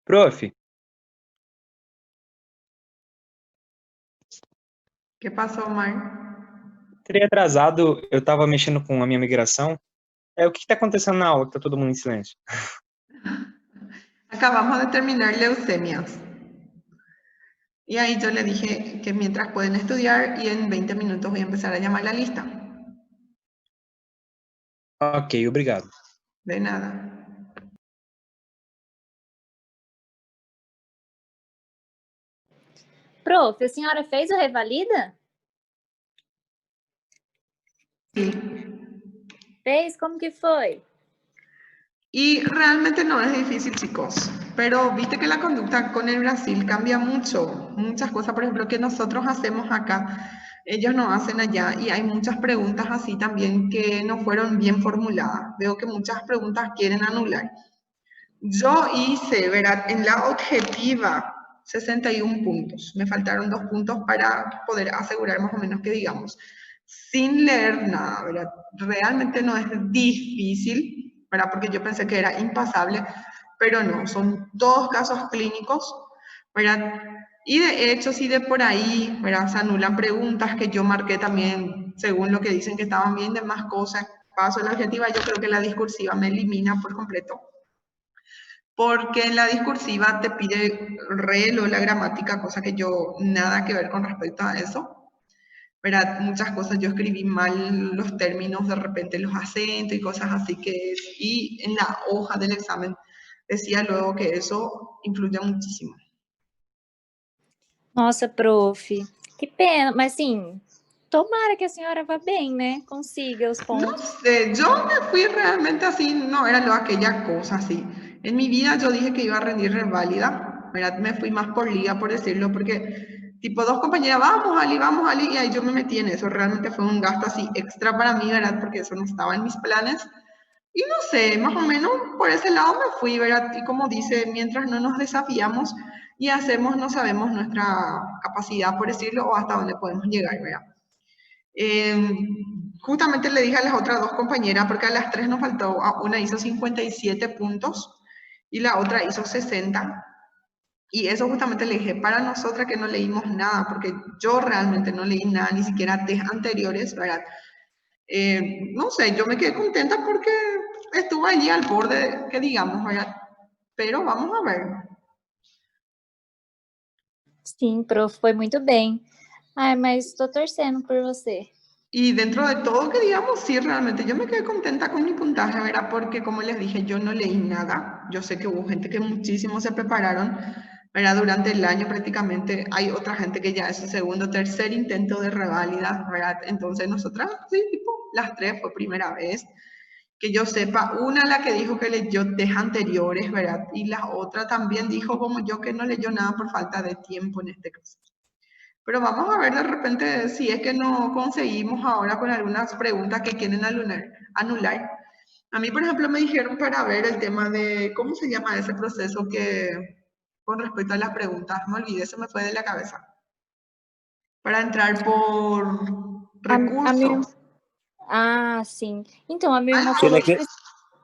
Prof,
¿Qué pasó, Omar?
teria atrasado, eu estava mexendo com a minha migração. O que está acontecendo na aula que está todo mundo em silêncio?
Acabamos de terminar leucemias. Y ahí yo le dije que mientras pueden estudiar y en 20 minutos voy a empezar a llamar la lista.
Ok, obrigado.
De nada.
Prof, a senhora fez o Revalida?
Sí.
Fez? Como que foi?
Y realmente no es difícil, chicos. pero viste que la conducta con el Brasil cambia mucho. Muchas cosas, por ejemplo, que nosotros hacemos acá, ellos no hacen allá, y hay muchas preguntas así también que no fueron bien formuladas. Veo que muchas preguntas quieren anular. Yo hice, ¿verdad? En la objetiva, 61 puntos. Me faltaron 2 puntos para poder asegurar más o menos que digamos, sin leer nada, ¿verdad? Realmente no es difícil, ¿verdad? Porque yo pensé que era impasable, pero no, son todos casos clínicos, ¿verdad? Y de hecho, si de por ahí, ¿verdad? Se anulan preguntas que yo marqué también, según lo que dicen que estaban bien, de más cosas, paso la objetiva, yo creo que la discursiva me elimina por completo. Porque en la discursiva te pide relo la gramática, cosa que yo nada que ver con respecto a eso. ¿Verdad? Muchas cosas yo escribí mal los términos, de repente los acentos y cosas así y en la hoja del examen decía luego que eso influye muchísimo.
Nossa, prof, que pena, mas assim, tomara que a senhora vá bem, né? Consiga os
No
pontos.
sé, yo me fui realmente así, no era lo aquella cosa así. En mi vida yo dije que iba a rendir reválida, ¿verdad? Me fui más por liga, por decirlo, porque tipo dos compañeras, vamos Ali, y ahí yo me metí en eso. Realmente fue un gasto así extra para mí, ¿verdad? Porque eso no estaba en mis planes. Y no sé, más o menos por ese lado me fui, ¿verdad? Y como dice, mientras no nos desafiamos y hacemos, no sabemos nuestra capacidad, por decirlo, o hasta dónde podemos llegar, ¿verdad? Justamente le dije a las otras dos compañeras, porque a las tres nos faltó, una hizo 57 puntos y la otra hizo 60. Y eso justamente le dije, para nosotras que no leímos nada, porque yo realmente no leí nada, ni siquiera test anteriores, ¿verdad? No sé, yo me quedé contenta porque estuve allí al borde, que digamos, ¿verdad? Pero vamos a ver.
Sim, prof, foi muito bem. Ai, mas estou torcendo por você.
Y dentro de todo, que digamos, sí, realmente yo me quedé contenta con mi puntaje, ¿verdad? Porque como les dije, yo no leí nada. Yo sé que hubo gente que muchísimo se prepararon, ¿verdad? Durante el año prácticamente hay otra gente que ya es su segundo, tercer intento de reválida, ¿verdad? Entonces nosotras, sí, tipo, las tres fue primera vez. Que yo sepa, una la que dijo que leyó test anteriores, ¿verdad? Y la otra también dijo como yo que no leyó nada por falta de tiempo en este caso. Pero vamos a ver de repente si es que no conseguimos ahora con algunas preguntas que quieren anular. A mí, por ejemplo, me dijeron para ver el tema de, ¿cómo se llama ese proceso que, con respecto a las preguntas? Me olvidé, se me fue de la cabeza. Para entrar por recursos.
Ah, sim. Então, a minha irmã
Algo
falou que eles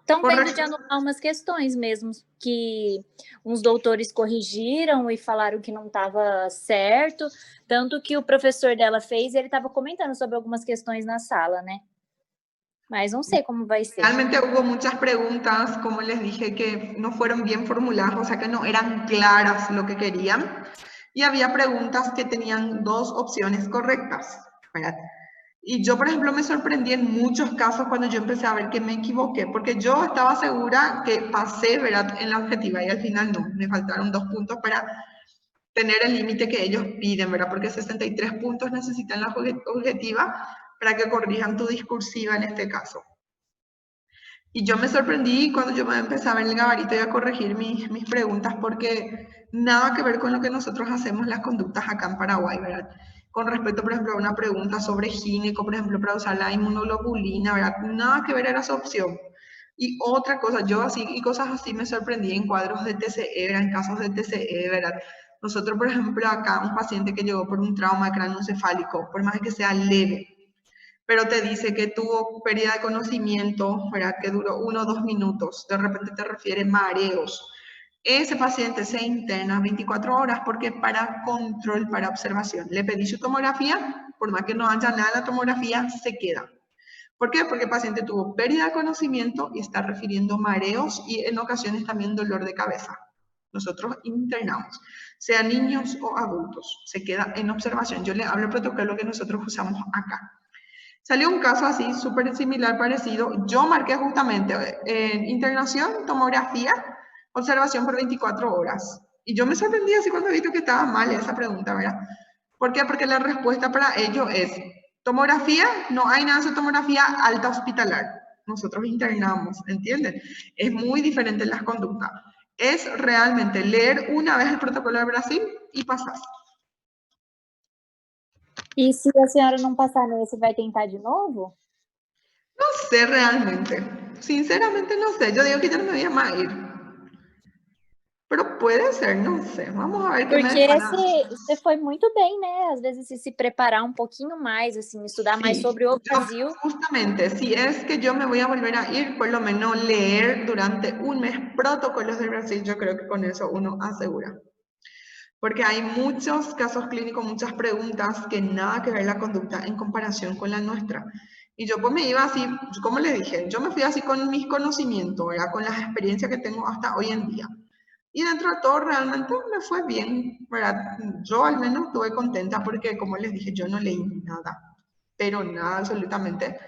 estão
por
vendo de anular umas questões mesmo, que uns doutores corrigiram e falaram que não estava certo, tanto que o professor dela fez e ele estava comentando sobre algumas questões na sala, né? Mas não sei como vai ser.
Realmente hubo muchas preguntas, como les dije, que no fueron bien formuladas, o sea que no eran claras lo que querían. Y había preguntas que tenían dos opciones correctas, ¿verdad? Y yo, por ejemplo, me sorprendí en muchos casos cuando yo empecé a ver que me equivoqué, porque yo estaba segura que pasé, ¿verdad?, en la objetiva y al final no, me faltaron 2 puntos para tener el límite que ellos piden, ¿verdad? Porque 63 puntos necesitan la objetiva para que corrijan tu discursiva en este caso. Y yo me sorprendí cuando yo me empezaba en el gabarito y a corregir mis preguntas porque nada que ver con lo que nosotros hacemos las conductas acá en Paraguay, ¿verdad? Con respecto, por ejemplo, a una pregunta sobre gineco, por ejemplo, para usar la inmunoglobulina, ¿verdad? Nada que ver era su opción. Y otra cosa, yo así y cosas así me sorprendí en cuadros de TCE, en casos de TCE, ¿verdad? Nosotros, por ejemplo, acá un paciente que llegó por un trauma craneoencefálico, por más que sea leve, pero te dice que tuvo pérdida de conocimiento, ¿verdad? Que duró 1 o 2 minutos, de repente te refiere mareos. Ese paciente se interna 24 horas porque para control, para observación. Le pedí su tomografía, por más que no haya nada en la tomografía, se queda. ¿Por qué? Porque el paciente tuvo pérdida de conocimiento y está refiriendo mareos y en ocasiones también dolor de cabeza. Nosotros internamos, sea niños o adultos, se queda en observación. Yo le hablo del protocolo que nosotros usamos acá. Salió un caso así, súper similar, parecido. Yo marqué justamente en internación, tomografía, observación por 24 horas. Y yo me sorprendí así cuando vi que estaba mal esa pregunta, ¿verdad? ¿Por qué? Porque la respuesta para ello es tomografía, no hay nada de tomografía alta hospitalar. Nosotros internamos, ¿entienden? Es muy diferente en las conductas. Es realmente leer una vez el protocolo de Brasil y pasás.
E se a senhora não passar nesse, vai tentar de novo?
No sé realmente. Sinceramente no sé. Yo digo que ya no me voy a más ir. Pero puede ser, não sei. Vamos a ver qué me
Porque
depara.
você foi muito bem, né? Às vezes se preparar um pouquinho mais, assim, estudar mais sobre o Brasil.
Justamente, si es que yo me voy a volver a ir, por lo menos leer durante un mes protocolos del Brasil, yo creo que con eso uno asegura. Porque hay muchos casos clínicos, muchas preguntas que nada que ver la conducta en comparación con la nuestra. Y yo pues me iba así, como les dije, yo me fui así con mis conocimientos, ¿verdad? Con las experiencias que tengo hasta hoy en día. Y dentro de todo realmente me fue bien, ¿verdad? Yo al menos estuve contenta porque, como les dije, yo no leí nada, pero nada absolutamente.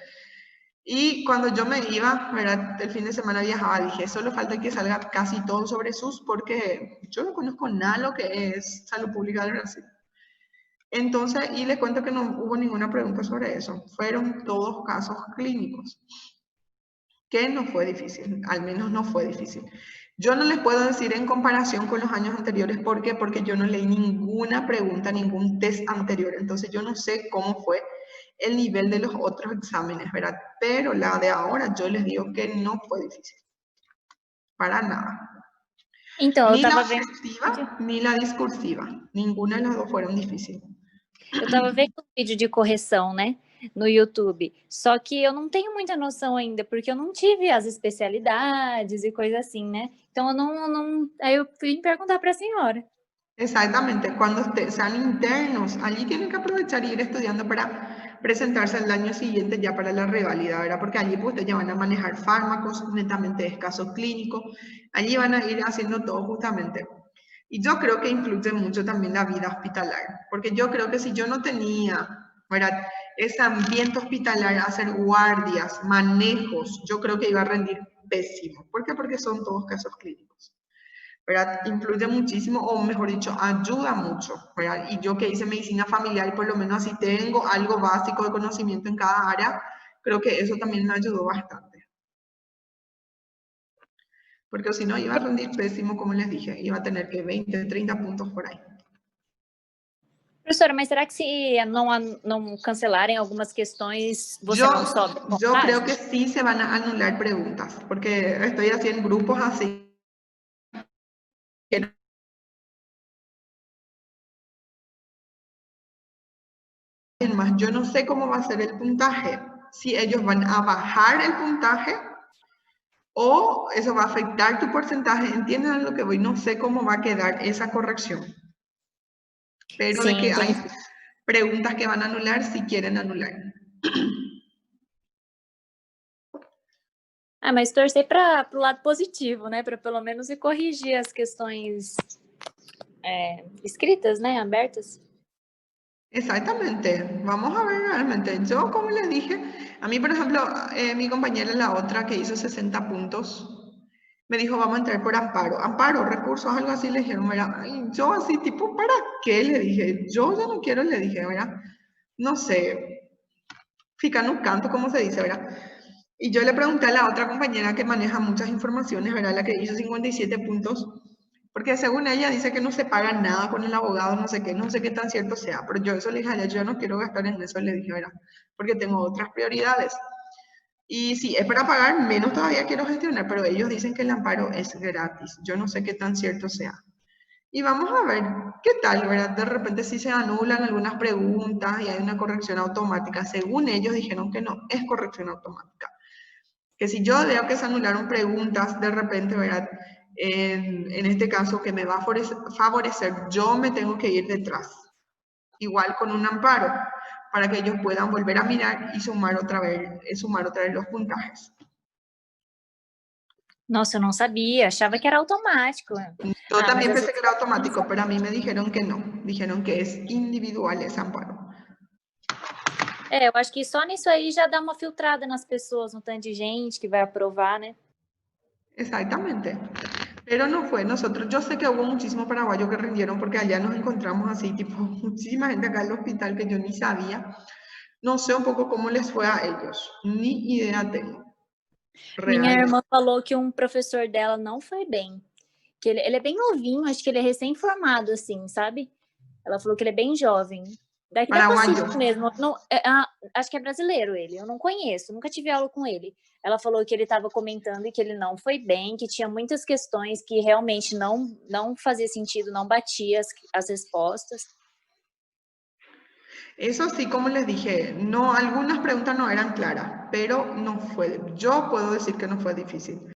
Y cuando yo me iba, ¿verdad? El fin de semana viajaba, dije, solo falta que salga casi todo sobre SUS porque yo no conozco nada lo que es salud pública del Brasil. Entonces, y les cuento que no hubo ninguna pregunta sobre eso. Fueron todos casos clínicos, que no fue difícil, al menos no fue difícil. Yo no les puedo decir en comparación con los años anteriores, ¿por qué? Porque yo no leí ninguna pregunta, ningún test anterior, entonces yo no sé cómo fue el nivel de los otros exámenes, ¿verdad? Pero la de ahora yo les digo que no fue difícil, para nada.
Então,
Ni la objetiva, ni la discursiva, ninguna de las dos fueron difíciles.
Eu tava vendo um vídeo de correção, né, no YouTube. Só que eu não tenho muita noção ainda, porque eu não tive as especialidades e coisa assim, né? Então eu não... Aí eu fui perguntar para a senhora.
Exactamente, cuando sean internos, allí tienen que aprovechar y ir estudiando para presentarse el año siguiente ya para la reválida, ¿verdad? Porque allí pues ustedes ya van a manejar fármacos, netamente es caso clínico, allí van a ir haciendo todo justamente. Y yo creo que influye mucho también la vida hospitalaria, porque yo creo que si yo no tenía, ¿verdad? Ese ambiente hospitalario, hacer guardias, manejos, yo creo que iba a rendir pésimo. ¿Por qué? Porque son todos casos clínicos, ¿verdad? Influye muchísimo, o mejor dicho, ayuda mucho, ¿verdad? Y yo que hice medicina familiar, por lo menos así tengo algo básico de conocimiento en cada área, creo que eso también me ayudó bastante. Porque si no, iba a rendir pésimo, como les dije, iba a tener que 20, 30 puntos por ahí.
Professora, mas será que se não cancelarem algumas questões, você não sobe?
Yo creo que sí se van a anular preguntas, porque estoy así en grupos así. Más, yo no sé cómo va a ser el puntaje, si ellos van a bajar el puntaje o eso va a afectar tu porcentaje. ¿Entienden a lo que voy? No sé cómo va a quedar esa corrección. Pero
Sim,
de que hay
entendi.
preguntas que van a anular si quieren anular.
Ah, mas torcer para o lado positivo, né? Para pelo menos ir corrigir as questões escritas, né? Abertas.
Exactamente, vamos a ver realmente. Yo, como les dije, a mí, por ejemplo, mi compañera, la otra que hizo 60 puntos, me dijo, vamos a entrar por amparo. Amparo, recursos, algo así, le dijeron, ¿verdad? Y yo así, tipo, ¿para qué? Le dije, yo ya no quiero, le dije, ¿verdad? No sé, fica no canto, como se dice, ¿verdad? Y yo le pregunté a la otra compañera que maneja muchas informaciones, ¿verdad? La que hizo 57 puntos, porque según ella dice que no se paga nada con el abogado, no sé qué tan cierto sea, pero yo eso le dije a ella, yo no quiero gastar en eso, le dije, ¿verdad? Porque tengo otras prioridades. Y si es para pagar, menos todavía quiero gestionar, pero ellos dicen que el amparo es gratis, yo no sé qué tan cierto sea. Y vamos a ver qué tal, ¿verdad? De repente si se anulan algunas preguntas y hay una corrección automática, según ellos dijeron que no, es corrección automática. Que si yo veo que se anularon preguntas de repente, ¿verdad? En este caso que me va a favorecer, yo me tengo que ir detrás. Igual con un amparo, para que ellos puedan volver a mirar y sumar otra vez los puntajes.
Nossa, eu não sabia, achava que era automático.
Yo también pensé que era automático, pero a mí me dijeron que no. Dijeron que es individual ese amparo.
Eu acho que só nisso aí já dá uma filtrada nas pessoas, um tanto de gente que vai aprovar, né?
Exactamente. Pero no fue nosotros. Yo sé que hubo muchísimos paraguayos que rindieron porque allá nos encontramos así, tipo, muchísima gente acá en el hospital que yo ni sabía. No sé un poco cómo les fue a ellos. Ni idea tengo.
Minha irmã falou que um professor dela não foi bem, que ele é bem novinho, acho que ele é recém-formado, assim, sabe? Ela falou que ele é bem jovem. Daqui da
Paraguayo.
Pacífico mesmo. Não, acho que é brasileiro ele, eu não conheço, nunca tive aula com ele. Ela falou que ele estava comentando e que ele não foi bem, que tinha muitas questões que realmente não fazia sentido, não batia as respostas.
Eso sí, como les dije, no, algunas preguntas no eran claras, pero no fue, yo puedo decir que no fue difícil.